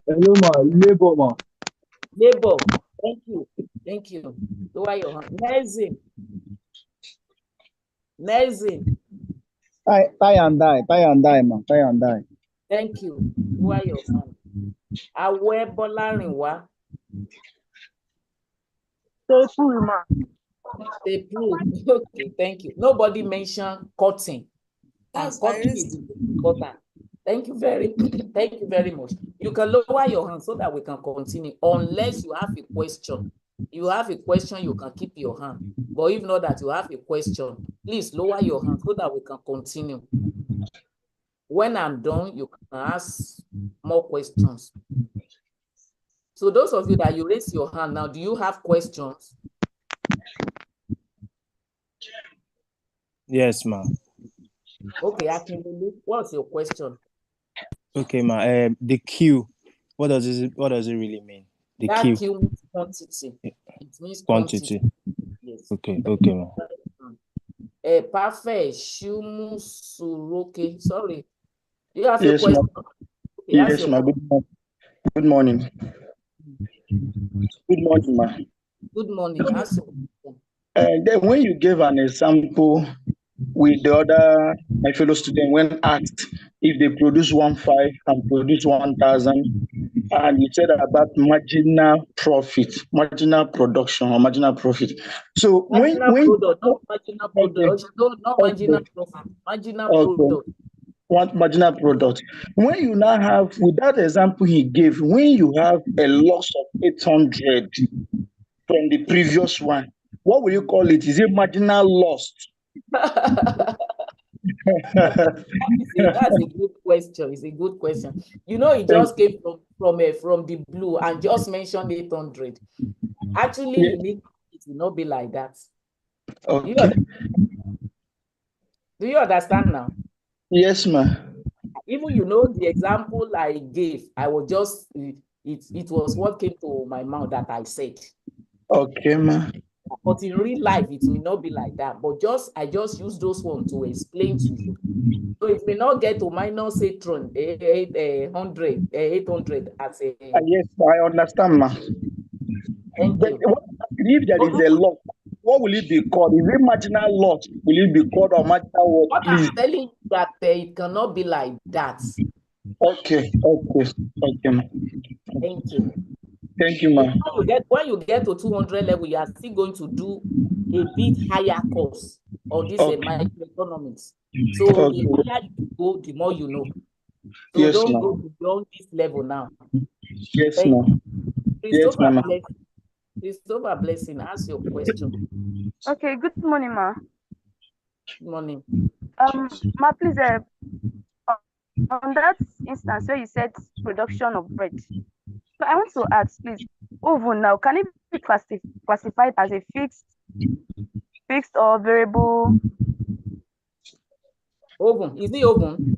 [SPEAKER 6] Hello, ma. Labor, ma.
[SPEAKER 18] Labor. Thank you. Thank you. Lower your hand. Nelson.
[SPEAKER 6] Tie and die, ma. Tie and die.
[SPEAKER 18] Thank you. Lower your hand. Awe Bolarinwa. Okay, thank you. Nobody mentioned cotton.
[SPEAKER 4] That's
[SPEAKER 18] Cotton is important. Thank you very much. You can lower your hand so that we can continue. Unless you have a question. You have a question, you can keep your hand. But if not that you have a question, please lower your hand so that we can continue. When I'm done, you can ask more questions. So those of you that you raise your hand now, do you have questions?
[SPEAKER 23] Yes, ma.
[SPEAKER 18] Okay, what's your question?
[SPEAKER 23] Okay, ma. The Q, what does it really mean? The
[SPEAKER 18] That
[SPEAKER 23] Q.
[SPEAKER 18] Q means quantity. It means
[SPEAKER 23] Quantity.
[SPEAKER 18] Yes.
[SPEAKER 23] Okay, ma.
[SPEAKER 18] Perfect. Shumusuroke. Sorry. Do you have a
[SPEAKER 6] Yes,
[SPEAKER 18] question?
[SPEAKER 6] ma.
[SPEAKER 18] Okay,
[SPEAKER 6] Yes, ma. Good morning. Good morning, ma.
[SPEAKER 18] Good morning. Ask your question.
[SPEAKER 6] Then when you gave an example with the other, my fellow student, when asked if they produce 1.5 and produce 1,000, and you said about marginal profit, marginal production or marginal profit. So
[SPEAKER 18] Marginal product, not marginal product, not marginal
[SPEAKER 6] okay.
[SPEAKER 18] profit, marginal product.
[SPEAKER 6] One marginal product. When you now have, with that example he gave, when you have a loss of 800 from the previous one, what will you call it? Is it marginal loss?
[SPEAKER 18] That's a good question. It's a good question. You know, it just came from the blue and just mentioned 800. Actually, it will not be like that.
[SPEAKER 6] Okay.
[SPEAKER 18] Do you understand now?
[SPEAKER 6] Yes, ma'am.
[SPEAKER 18] Even the example I gave, I was just it was what came to my mouth that I said.
[SPEAKER 6] Okay, ma'am.
[SPEAKER 18] But in real life, it may not be like that. But I just use those ones to explain to you. So it may not get to minus 800 as a.
[SPEAKER 6] Yes, I understand, ma'am.
[SPEAKER 18] Thank you.
[SPEAKER 6] If there is a loss, what will it be called? Is it marginal loss? Will it be called or marginal what? Please.
[SPEAKER 18] I'm telling you that it cannot be like that.
[SPEAKER 6] Okay, ma'am.
[SPEAKER 18] Thank you.
[SPEAKER 6] Thank you, ma.
[SPEAKER 18] When you get to 200 level, you are still going to do a bit higher course on this
[SPEAKER 6] Okay.
[SPEAKER 18] microeconomics. So
[SPEAKER 6] Okay.
[SPEAKER 18] the higher you go, the more you know. So
[SPEAKER 6] Yes,
[SPEAKER 18] don't
[SPEAKER 6] ma.
[SPEAKER 18] go beyond this level now.
[SPEAKER 6] Yes,
[SPEAKER 18] Thank
[SPEAKER 6] ma.
[SPEAKER 18] you.
[SPEAKER 6] Yes, ma'am.
[SPEAKER 18] Christopher Blessing, ask your question.
[SPEAKER 22] Okay, good morning, ma.
[SPEAKER 18] Good morning.
[SPEAKER 22] Ma, please, on that instance where you said production of bread, so I want to ask, please, oven now, can it be classified as a fixed or variable?
[SPEAKER 18] Oven, is it oven?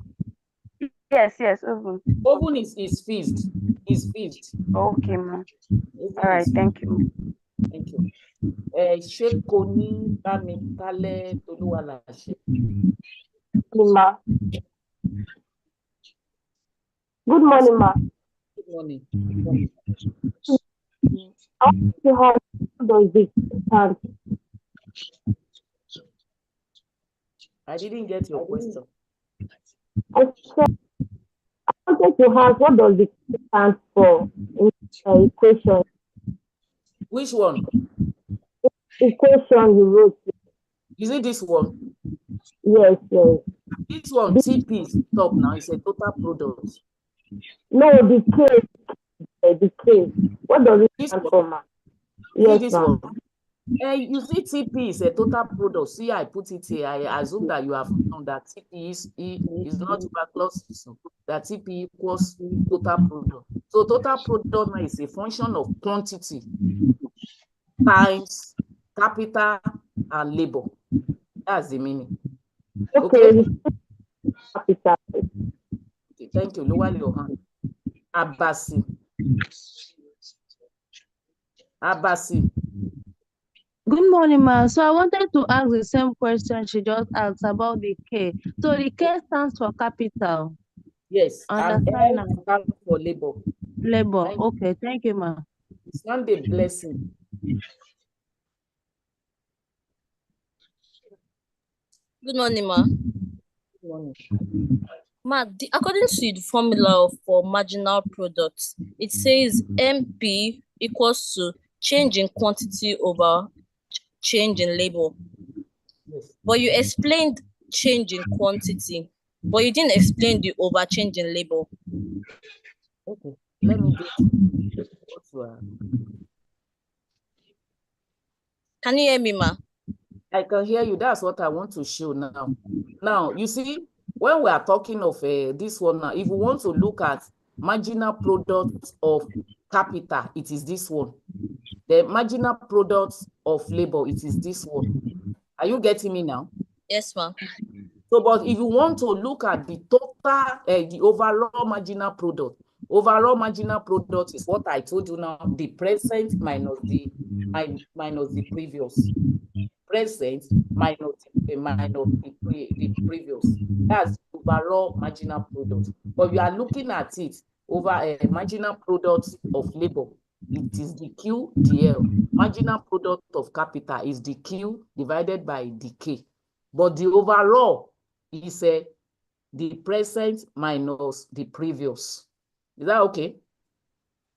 [SPEAKER 22] Yes, oven.
[SPEAKER 18] Oven is fixed. Is fixed.
[SPEAKER 22] Okay, ma.
[SPEAKER 18] Oven
[SPEAKER 22] All right,
[SPEAKER 18] is
[SPEAKER 22] thank you.
[SPEAKER 18] Thank you. Ṣé kò ní bá mi kálẹ̀ Tolúwaláṣẹ?
[SPEAKER 3] Ma. Good morning, ma.
[SPEAKER 18] Good morning. Good morning.
[SPEAKER 3] I want to how does it stand?
[SPEAKER 18] I didn't get your question.
[SPEAKER 3] I said, I wanted to ask what does it stand for in equation?
[SPEAKER 18] Which one?
[SPEAKER 3] Equation you wrote.
[SPEAKER 18] Is it this one?
[SPEAKER 3] Yes.
[SPEAKER 18] This one, TP, stop now. It's a total product.
[SPEAKER 3] No, the K. What does it stand for, ma? Yes,
[SPEAKER 18] this
[SPEAKER 3] ma.
[SPEAKER 18] one. You see, TP is a total product. See, I put it here. I assume that you have known that TP is not tuberculosis. That TP equals total product. So total product now is a function of quantity times capital and labor. That's the meaning. Okay.
[SPEAKER 3] Capital.
[SPEAKER 18] Okay, thank you. Lower your hand. Abasi.
[SPEAKER 9] Good morning, ma. So I wanted to ask the same question she just asked about the K. So the K stands for capital.
[SPEAKER 18] Yes.
[SPEAKER 9] Understand
[SPEAKER 18] and L stands for labor.
[SPEAKER 9] Labor. Okay, thank you, ma.
[SPEAKER 18] It's not a blessing.
[SPEAKER 21] Good morning, ma.
[SPEAKER 18] Good morning.
[SPEAKER 21] Ma, according to the formula for marginal product, it says MP equals to change in quantity over change in labor.
[SPEAKER 18] Yes.
[SPEAKER 21] But you explained change in quantity, but you didn't explain the over change in labor.
[SPEAKER 18] Okay, let me get what you are.
[SPEAKER 21] Can you hear me, ma?
[SPEAKER 18] I can hear you. That's what I want to show now. Now, you see, when we are talking of this one now, if we want to look at marginal product of capital, it is this one. The marginal product of labor, it is this one. Are you getting me now?
[SPEAKER 21] Yes, ma'am.
[SPEAKER 18] So, but if you want to look at the total, the overall marginal product is what I told you now, the present minus the previous. Present minus the previous. That's overall marginal product. But we are looking at it over a marginal product of labor. It is the QDL. Marginal product of capital is the Q divided by the K. But the overall is the present minus the previous. Is that okay?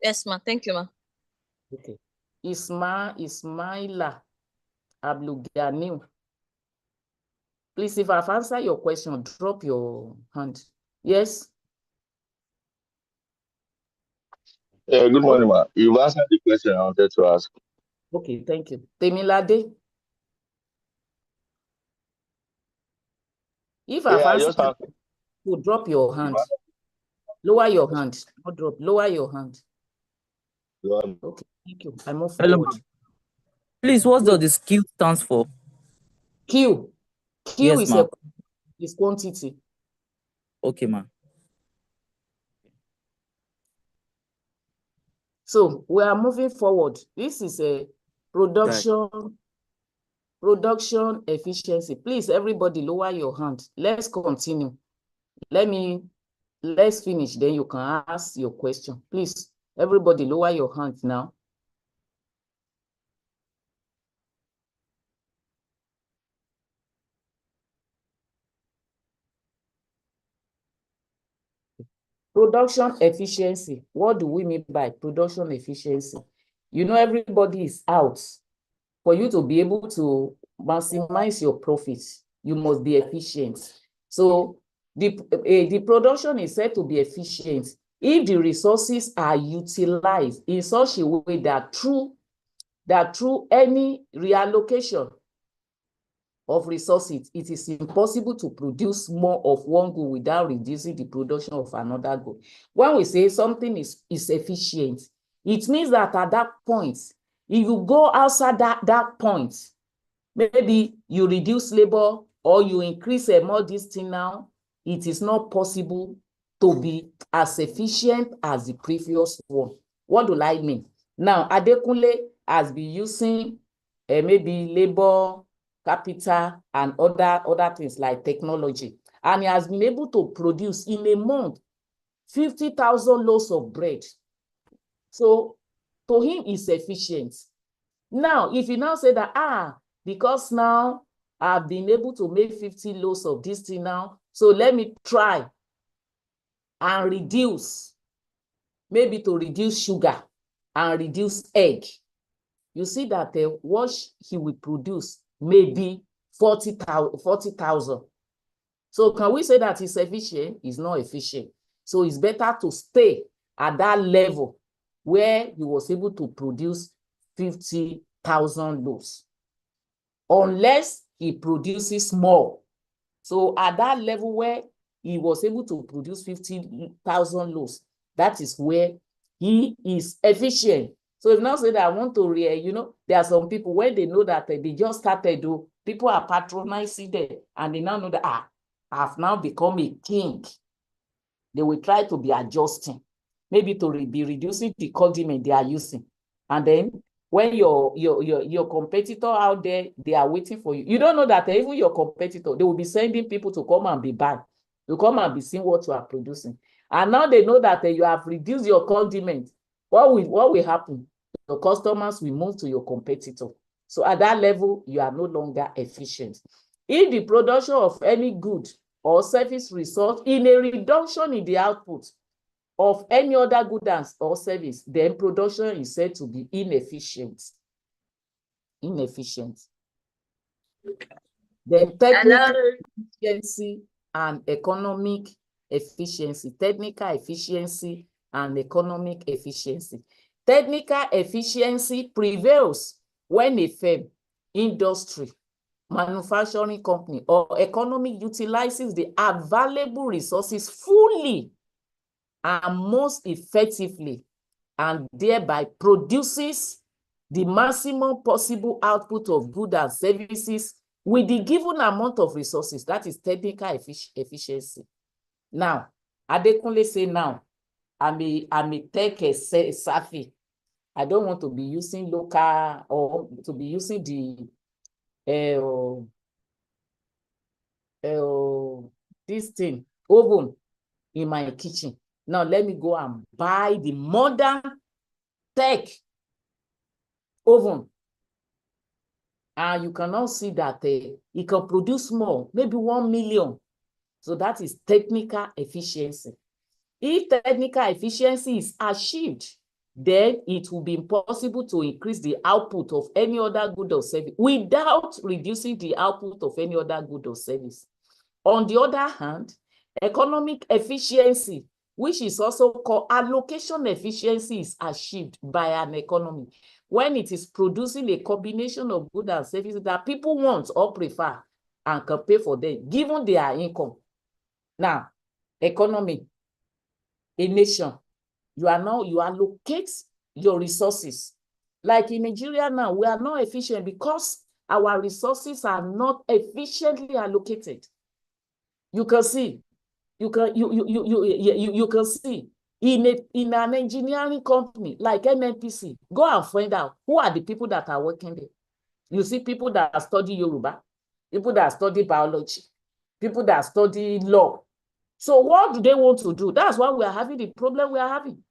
[SPEAKER 21] Yes, ma. Thank you, ma.
[SPEAKER 18] Okay. Ismaila Abluganiu. Please, if I've answered your question, drop your hand. Yes?
[SPEAKER 24] Good morning, ma. You've answered the question I wanted to ask.
[SPEAKER 18] Okay, thank you. Temilade. If I've answered, you drop your hand. Lower your hand. Not drop. Lower your hand. Okay, thank you. I move forward.
[SPEAKER 25] Please, what does this Q stands for?
[SPEAKER 18] Q. Q
[SPEAKER 25] Yes,
[SPEAKER 18] is
[SPEAKER 25] ma.
[SPEAKER 18] is quantity.
[SPEAKER 25] Okay, ma.
[SPEAKER 18] So we are moving forward. This is a production efficiency. Please, everybody, lower your hand. Let's continue. Let's finish. Then you can ask your question. Please, everybody, lower your hand now. Production efficiency. What do we mean by production efficiency? You know, everybody is out. For you to be able to maximize your profits, you must be efficient. So the production is said to be efficient if the resources are utilized in such a way that through any reallocation of resources, it is impossible to produce more of one good without reducing the production of another good. When we say something is efficient, it means that at that point, if you go outside that point, maybe you reduce labor or you increase more this thing now, it is not possible to be as efficient as the previous one. What do I mean? Now, Adekunle has been using maybe labor, capital, and other things like technology. And he has been able to produce in a month 50,000 loaves of bread. So to him, it's efficient. Now, if you now say that, because now I've been able to make 50 loaves of this thing now, so let me try and reduce, maybe to reduce sugar and reduce egg. You see that what he will produce may be 40,000. So can we say that it's efficient? It's not efficient. So it's better to stay at that level where he was able to produce 50,000 loaves, unless he produces more. So at that level where he was able to produce 50,000 loaves, that is where he is efficient. So if now say that I want to, you know, there are some people when they know that they just started, people are patronizing them, and they now know that, I've now become a king. They will try to be adjusting, maybe to be reducing the condiment they are using. And then when your competitor out there, they are waiting for you. You don't know that even your competitor, they will be sending people to come and be banned, to come and be seeing what you are producing. And now they know that you have reduced your condiment. What will happen? Your customers will move to your competitor. So at that level, you are no longer efficient. If the production of any good or service results in a reduction in the output of any other good or service, then production is said to be inefficient. Inefficient. Then technical efficiency and economic efficiency. Technical efficiency and economic efficiency. Technical efficiency prevails when a firm, industry, manufacturing company, or economy utilizes the available resources fully and most effectively, and thereby produces the maximum possible output of goods and services with the given amount of resources. That is technical efficiency. Now, Adekunle say now, I may take a savvy. I don't want to be using local or to be using the this thing, oven in my kitchen. Now let me go and buy the modern tech oven. And you can now see that it can produce more, maybe 1 million. So that is technical efficiency. If technical efficiency is achieved, then it will be impossible to increase the output of any other good or service without reducing the output of any other good or service. On the other hand, economic efficiency, which is also called allocation efficiency, is achieved by an economy when it is producing a combination of goods and services that people want or prefer and can pay for them, given their income. Now, economy, a nation, you allocate your resources. Like in Nigeria now, we are not efficient because our resources are not efficiently allocated. You can see, you can see in an engineering company like NNPC, go and find out who are the people that are working there. You see people that study Yoruba, people that study biology, people that study law. So what do they want to do? That's why we are having the problem we are having.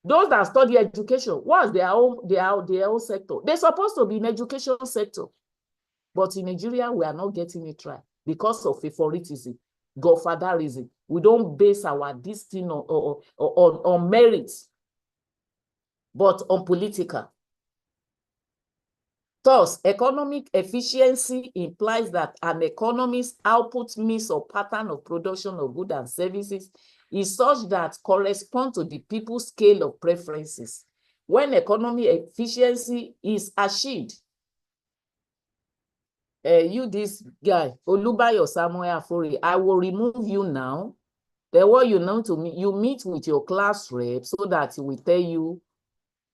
[SPEAKER 18] Those that study education, what's their own sector? They're supposed to be in education sector. But in Nigeria, we are not getting it right because of favoritism. godfatherism. We don't base our destiny on merit, but on political. Thus, economic efficiency implies that an economy's output mix or pattern of production of goods and services is such that correspond to the people's scale of preferences. When economic efficiency is achieved, you this guy, Olubayo Samuel Afori, I will remove you now. Then what you know to me, you meet with your class rep so that he will tell you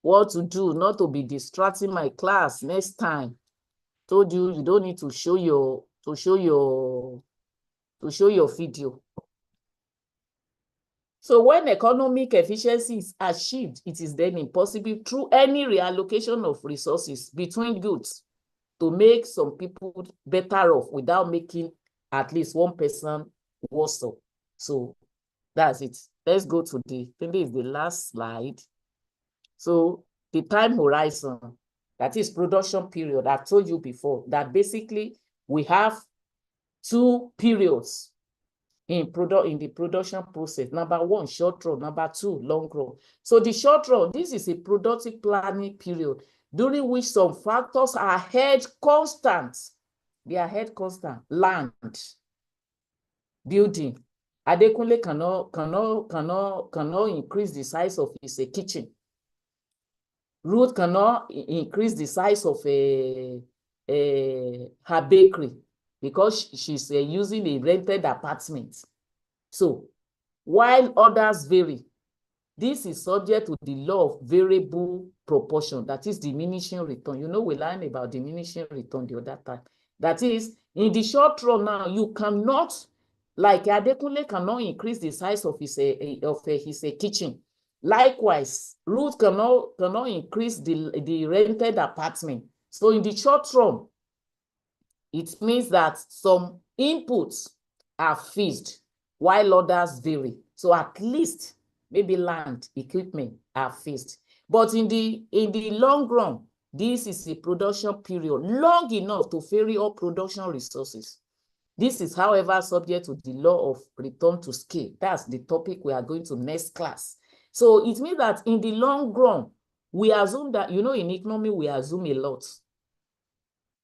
[SPEAKER 18] what to do, not to be distracting my class next time. Told you you don't need to show your video. So when economic efficiency is achieved, it is then impossible through any reallocation of resources between goods to make some people better off without making at least one person worse off. So that's it. Let's go to I think this is the last slide. So the time horizon, that is production period. I've told you before that basically we have two periods in the production process. Number one, short run. Number two, long run. So the short run, this is a productive planning period during which some factors are held constant. They are held constant. Land, building. Adekunle cannot increase the size of his kitchen. Ruth cannot increase the size of her bakery because she's using a rented apartment. So while others vary, this is subject to the law of variable proportion, that is diminishing return. You know, we learned about diminishing return the other time. That is, in the short run now, you cannot, like Adekunle cannot increase the size of his kitchen. Likewise, Ruth cannot increase the rented apartment. So in the short run, it means that some inputs are fixed while others vary. So at least maybe land, equipment are fixed. But in the long run, this is a production period long enough to vary all production resources. This is, however, subject to the law of return to scale. That's the topic we are going to next class. So it means that in the long run, we assume that, you know, in economy, we assume a lot.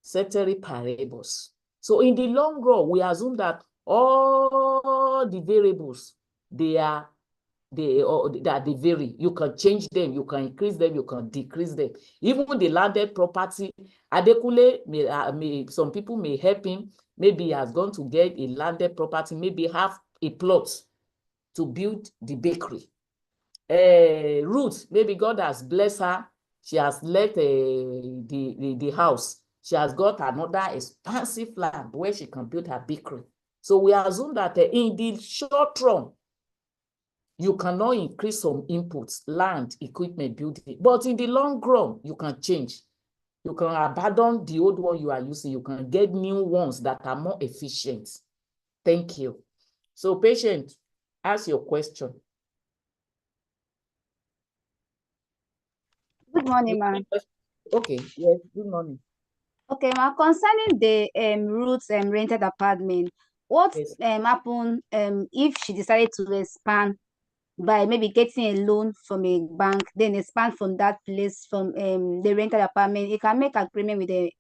[SPEAKER 18] Ceteris paribus. So in the long run, we assume that all the variables, they vary. You can change them, you can increase them, you can decrease them. Even the landed property, Adekunle some people may help him. Maybe he has gone to get a landed property, maybe have a plot to build the bakery. Ruth, maybe God has blessed her. She has let the house. She has got another expansive land where she can build her bakery. So we assume that in the short run, you cannot increase some inputs, land, equipment, building. But in the long run, you can change. You can abandon the old one you are using. You can get new ones that are more efficient. Thank you. So patient, ask your question.
[SPEAKER 10] Good morning, ma'am.
[SPEAKER 18] Okay, yes, good morning.
[SPEAKER 10] Okay, ma'am, concerning the Ruth's rented apartment, what happened if she decided to expand by maybe getting a loan from a bank, then expand from that place, from the rented apartment? You can make agreement with the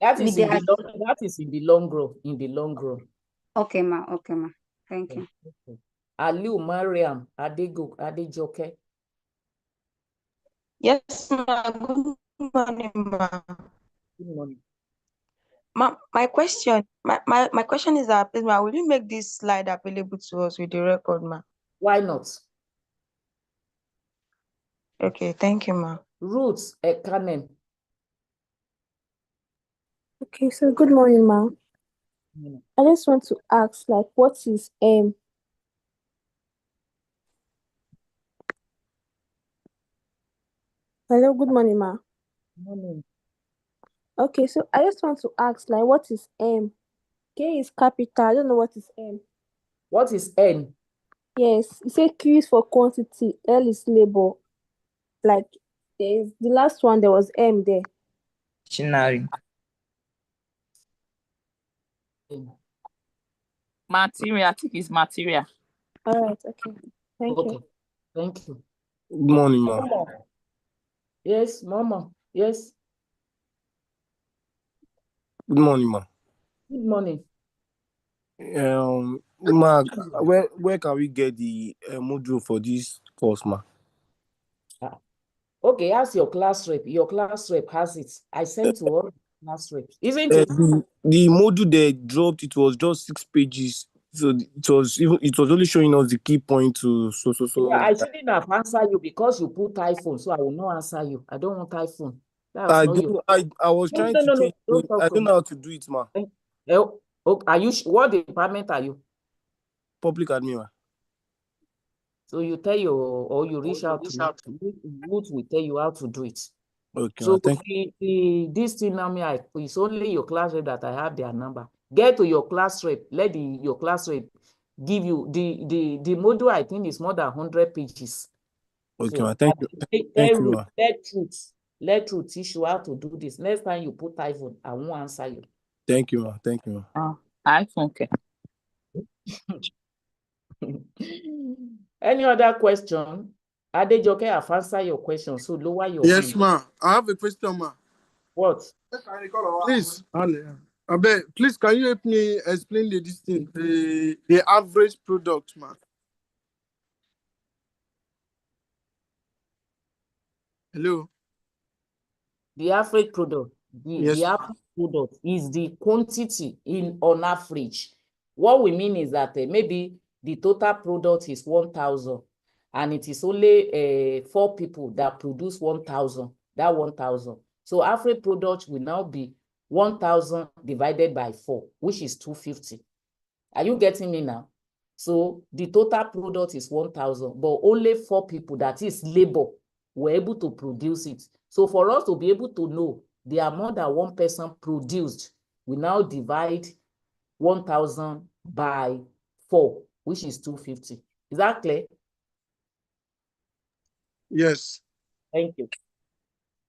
[SPEAKER 18] that is in the long run. In the long run.
[SPEAKER 10] Okay, ma. Okay, ma. Thank you.
[SPEAKER 18] Okay. Aliu Mariam Adejoke.
[SPEAKER 8] Yes, ma. Good morning, ma.
[SPEAKER 18] Good morning.
[SPEAKER 8] My question is that, please, ma, will you make this slide available to us with the record, ma?
[SPEAKER 18] Why not?
[SPEAKER 8] Okay, thank you, ma.
[SPEAKER 18] Roots Ekanen.
[SPEAKER 11] Okay, so good morning, ma. I just want to ask, like, what is M? Hello, good morning, ma.
[SPEAKER 18] Good morning.
[SPEAKER 11] Okay, so I just want to ask, like, what is M? K is capital. I don't know what is M.
[SPEAKER 18] What is N?
[SPEAKER 11] Yes, you say Q is for quantity, L is labor. Like, there is the last one, there was M there.
[SPEAKER 25] Machinery.
[SPEAKER 20] Material. I think it's material.
[SPEAKER 11] All right, okay. Thank
[SPEAKER 18] Okay.
[SPEAKER 11] you.
[SPEAKER 18] Thank you.
[SPEAKER 23] Good morning, ma.
[SPEAKER 18] Mama. Yes, Mama. Yes.
[SPEAKER 23] Good morning, ma.
[SPEAKER 18] Good morning.
[SPEAKER 23] Ma, where can we get the module for this course, ma?
[SPEAKER 18] Okay, ask your class rep. Your class rep has it. I sent to all class reps. Isn't it?
[SPEAKER 23] The module they dropped, it was just 6 pages. So it was only showing us the key point to so.
[SPEAKER 18] Yeah, I shouldn't have answered you because you put iPhone, so I will not answer you. I don't want iPhone. That's
[SPEAKER 23] I
[SPEAKER 18] not
[SPEAKER 23] don't.
[SPEAKER 18] you.
[SPEAKER 23] I was trying to change. I don't know how to do it, ma.
[SPEAKER 18] Are you? What department are you?
[SPEAKER 23] Public admin, ma.
[SPEAKER 18] So you tell your, or you reach out to Ruth will tell you how to do it.
[SPEAKER 23] Okay,
[SPEAKER 18] So
[SPEAKER 23] thank
[SPEAKER 18] this thing now, it's only your class rep that I have their number. Get to your class rep. Let your class rep give you the module. I think is more than 100 pages.
[SPEAKER 23] Okay,
[SPEAKER 18] so,
[SPEAKER 23] ma. Thank you, ma.
[SPEAKER 18] Let Ruth teach you how to do this. Next time you put iPhone, I won't answer you.
[SPEAKER 23] Thank you, ma. Thank you, ma.
[SPEAKER 20] iPhone, okay.
[SPEAKER 18] Any other question? Adejoke, I've answered your question, so lower your hand.
[SPEAKER 1] Yes, ma. I have a question, ma.
[SPEAKER 18] What?
[SPEAKER 1] Please, please, can you help me explain the average product, ma? Hello.
[SPEAKER 18] The average product.
[SPEAKER 1] Yes,
[SPEAKER 18] The average product is the quantity on average. What we mean is that maybe the total product is 1,000, and it is only 4 people that produce 1,000. That 1,000. So average product will now be 1,000 divided by 4, which is 250. Are you getting me now? So the total product is 1,000, but only 4 people, that is labor, were able to produce it. So for us to be able to know there are more than 1 person produced, we now divide 1,000 by 4, which is 250. Is that clear?
[SPEAKER 1] Yes.
[SPEAKER 18] Thank you.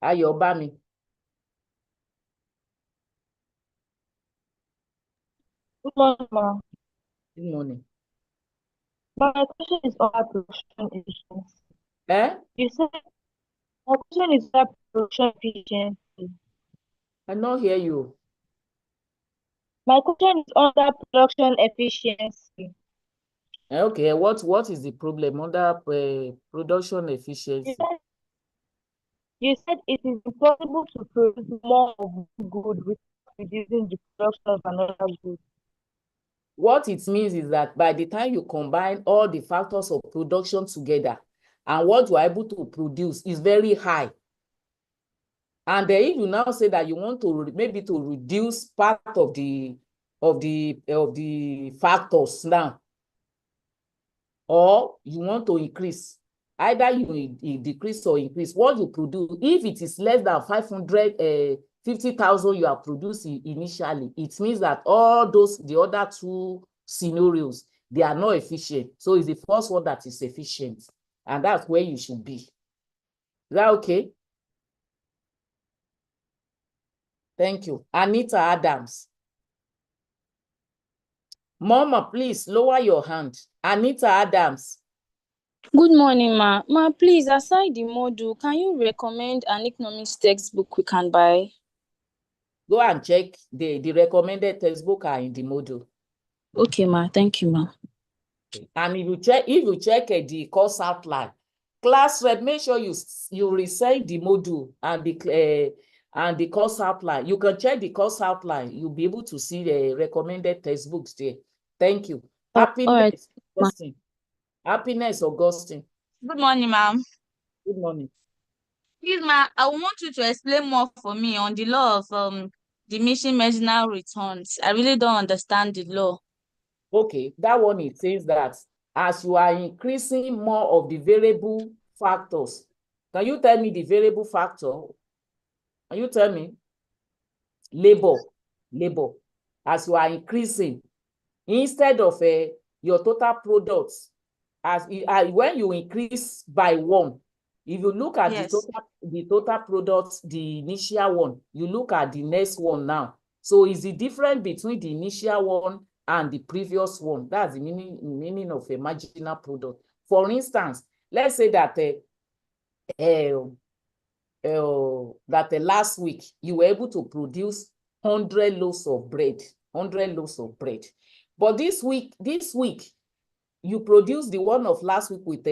[SPEAKER 18] Ayobami.
[SPEAKER 13] Good morning, ma.
[SPEAKER 18] Good morning.
[SPEAKER 13] My question is on production efficiency.
[SPEAKER 18] You
[SPEAKER 13] said my question is about production efficiency.
[SPEAKER 18] I don't hear you.
[SPEAKER 13] My question is under production efficiency.
[SPEAKER 18] Okay, what is the problem under production efficiency?
[SPEAKER 13] You said it is impossible to produce more of one good without reducing the production of another good.
[SPEAKER 18] What it means is that by the time you combine all the factors of production together, and what you are able to produce is very high. And then if you now say that you want to maybe to reduce part of the factors now, or you want to increase, either you decrease or increase what you produce. If it is less than 550,000 you are producing initially, it means that all the other 2 scenarios, they are not efficient. So it's the first one that is efficient, and that's where you should be. Is that okay? Thank you. Anita Adams. Mama, please lower your hand. Anita Adams.
[SPEAKER 21] Good morning, ma. Ma, please, aside the module, can you recommend an economics textbook we can buy?
[SPEAKER 18] Go and check the recommended textbook are in the module.
[SPEAKER 21] Okay, ma. Thank you, ma.
[SPEAKER 18] And if you check the course outline, class rep, make sure you recite the module and the course outline. You can check the course outline. You'll be able to see the recommended textbooks there. Thank you. Happiness, Augustine. Happiness, Augustine.
[SPEAKER 14] Good morning, ma'am.
[SPEAKER 18] Good morning.
[SPEAKER 14] Please, ma'am, I want you to explain more for me on the law of diminishing marginal returns. I really don't understand the law.
[SPEAKER 18] Okay, that one, it says that as you are increasing more of the variable factors, can you tell me the variable factor? Can you tell me? Labor. As you are increasing, instead of your total products, when you increase by 1, if you look at the total products, the initial one, you look at the next one now. So is the difference between the initial one and the previous one. That's the meaning of a marginal product. For instance, let's say that last week you were able to produce 100 loaves of bread, 100 loaves of bread. But this week you produce the one of last week with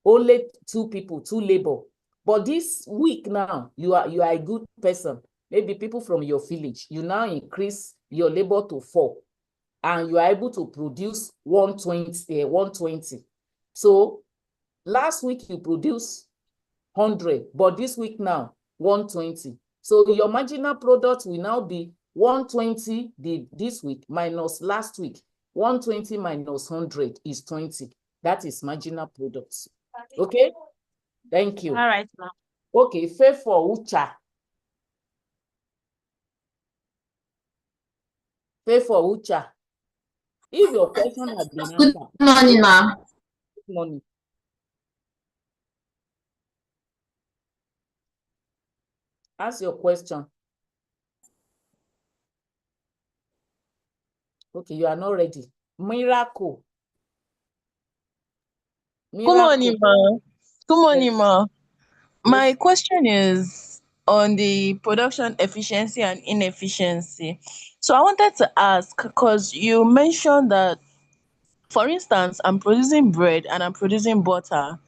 [SPEAKER 18] only 2 people, 2 labor. But this week now, you are a good person. Maybe people from your village, you now increase your labor to 4, and you are able to produce 120. So last week you produced 100, but this week now 120. So your marginal product will now be 120 this week minus last week. 120 minus 100 is 20. That is marginal products. Okay? Thank you.
[SPEAKER 14] All right, ma'am.
[SPEAKER 18] Okay, for Ucha. For Ucha. If your question has been answered.
[SPEAKER 2] Good morning, ma'am.
[SPEAKER 18] Good morning. Ask your question. Okay, you are not ready. Miracle.
[SPEAKER 7] Good morning, ma. Good morning, ma. My question is on the production efficiency and inefficiency. So I wanted to ask, because you mentioned that, for instance, I'm producing bread and I'm producing butter,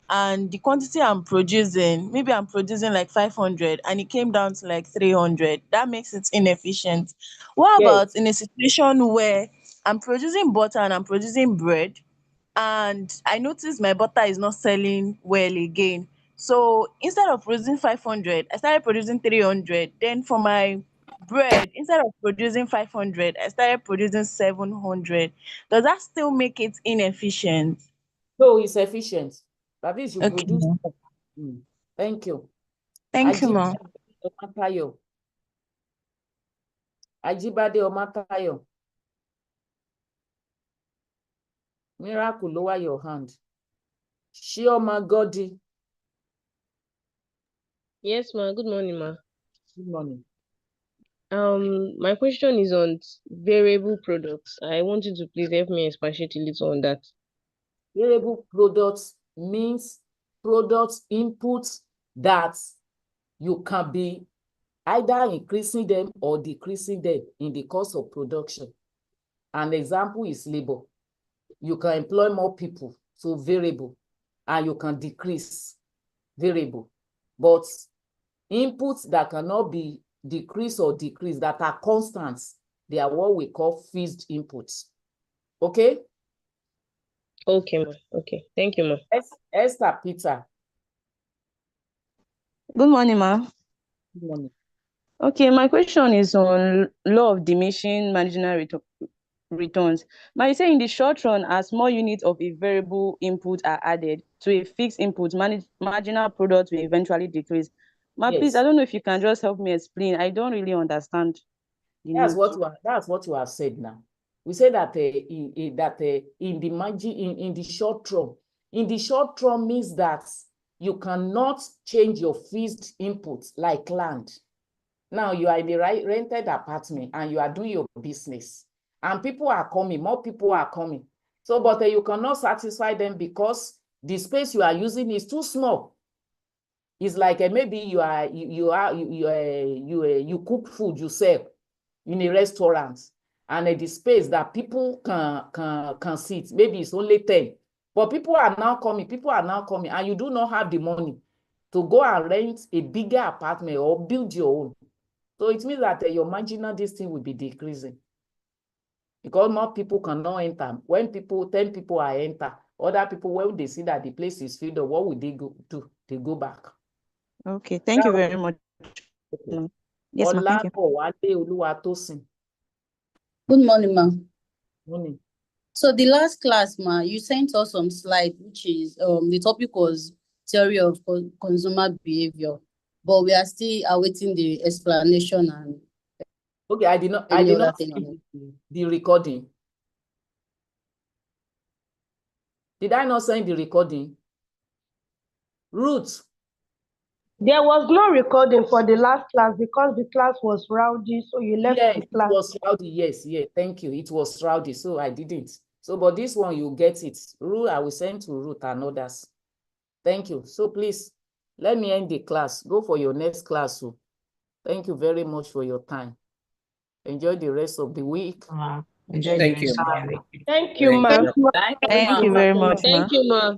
[SPEAKER 7] and the quantity I'm producing, maybe I'm producing like 500 and it came down to like 300. That makes it inefficient. What about in a situation where I'm producing butter and I'm producing bread, and I noticed my butter is not selling well again? So instead of producing 500, I started producing 300. Then for my bread, instead of producing 500, I started producing 700. Does that still make it inefficient?
[SPEAKER 18] No, it's efficient. That is, you
[SPEAKER 7] Okay,
[SPEAKER 18] produce.
[SPEAKER 7] ma.
[SPEAKER 18] Thank you.
[SPEAKER 7] Thank you, ma.
[SPEAKER 18] Ajibade Omatayo. Miracle, lower your hand. Shioma Godi.
[SPEAKER 15] Yes, ma. Good morning, ma.
[SPEAKER 18] Good morning.
[SPEAKER 15] My question is on variable products. I want you to please help me expatiate a little on that.
[SPEAKER 18] Variable products means products inputs that you can be either increasing them or decreasing them in the course of production. An example is labor. You can employ more people, so variable, and you can decrease, variable. But inputs that cannot be decreased or decreased, that are constants, they are what we call fixed inputs. Okay?
[SPEAKER 15] Okay, ma. Okay. Thank you, ma.
[SPEAKER 18] Esther Peter.
[SPEAKER 22] Good morning, ma.
[SPEAKER 18] Good morning.
[SPEAKER 22] Okay, my question is on law of diminishing marginal returns. But you say in the short run, as more units of a variable input are added to a fixed input, marginal product will eventually decrease. Ma, please, I don't know if you can just help me explain. I don't really understand the
[SPEAKER 18] That's
[SPEAKER 22] note.
[SPEAKER 18] that's what you have said now. We say that in the margin, in the short run means that you cannot change your fixed inputs like land. Now you are in the rented apartment and you are doing your business, and people are coming, more people are coming. So, but you cannot satisfy them because the space you are using is too small. It's like maybe you cook food, you sell in a restaurant, and the space that people can sit, maybe it's only 10. But people are now coming, and you do not have the money to go and rent a bigger apartment or build your own. So it means that your marginal distance will be decreasing because more people cannot enter. When 10 people are enter, other people, when they see that the place is filled up, what will they do? They go back.
[SPEAKER 22] Okay, thank you very much.
[SPEAKER 18] Okay.
[SPEAKER 22] Yes, ma, thank
[SPEAKER 18] you.
[SPEAKER 16] Good morning, ma.
[SPEAKER 18] Morning.
[SPEAKER 16] So the last class, ma, you sent us some slide, which is the topic was theory of consumer behavior, but we are still awaiting the explanation and.
[SPEAKER 18] Okay, I did not see the recording. Did I not send the recording? Ruth.
[SPEAKER 4] There was no recording for the last class because the class was rowdy, so you left
[SPEAKER 18] Yeah,
[SPEAKER 4] the
[SPEAKER 18] it
[SPEAKER 4] class.
[SPEAKER 18] was rowdy. Yes, yeah, thank you. It was rowdy, so I didn't. So, but this one, you get it. Ruth, I will send to Ruth and others. Thank you. So please, let me end the class. Go for your next class. So thank you very much for your time. Enjoy the rest of the week.
[SPEAKER 2] Enjoy
[SPEAKER 25] Thank
[SPEAKER 2] the
[SPEAKER 25] you,
[SPEAKER 2] rest of
[SPEAKER 25] ma.
[SPEAKER 2] the week.
[SPEAKER 4] Thank you, ma'am.
[SPEAKER 20] Thank you,
[SPEAKER 7] Thank you
[SPEAKER 20] ma.
[SPEAKER 7] very much, ma.
[SPEAKER 15] Thank you, ma.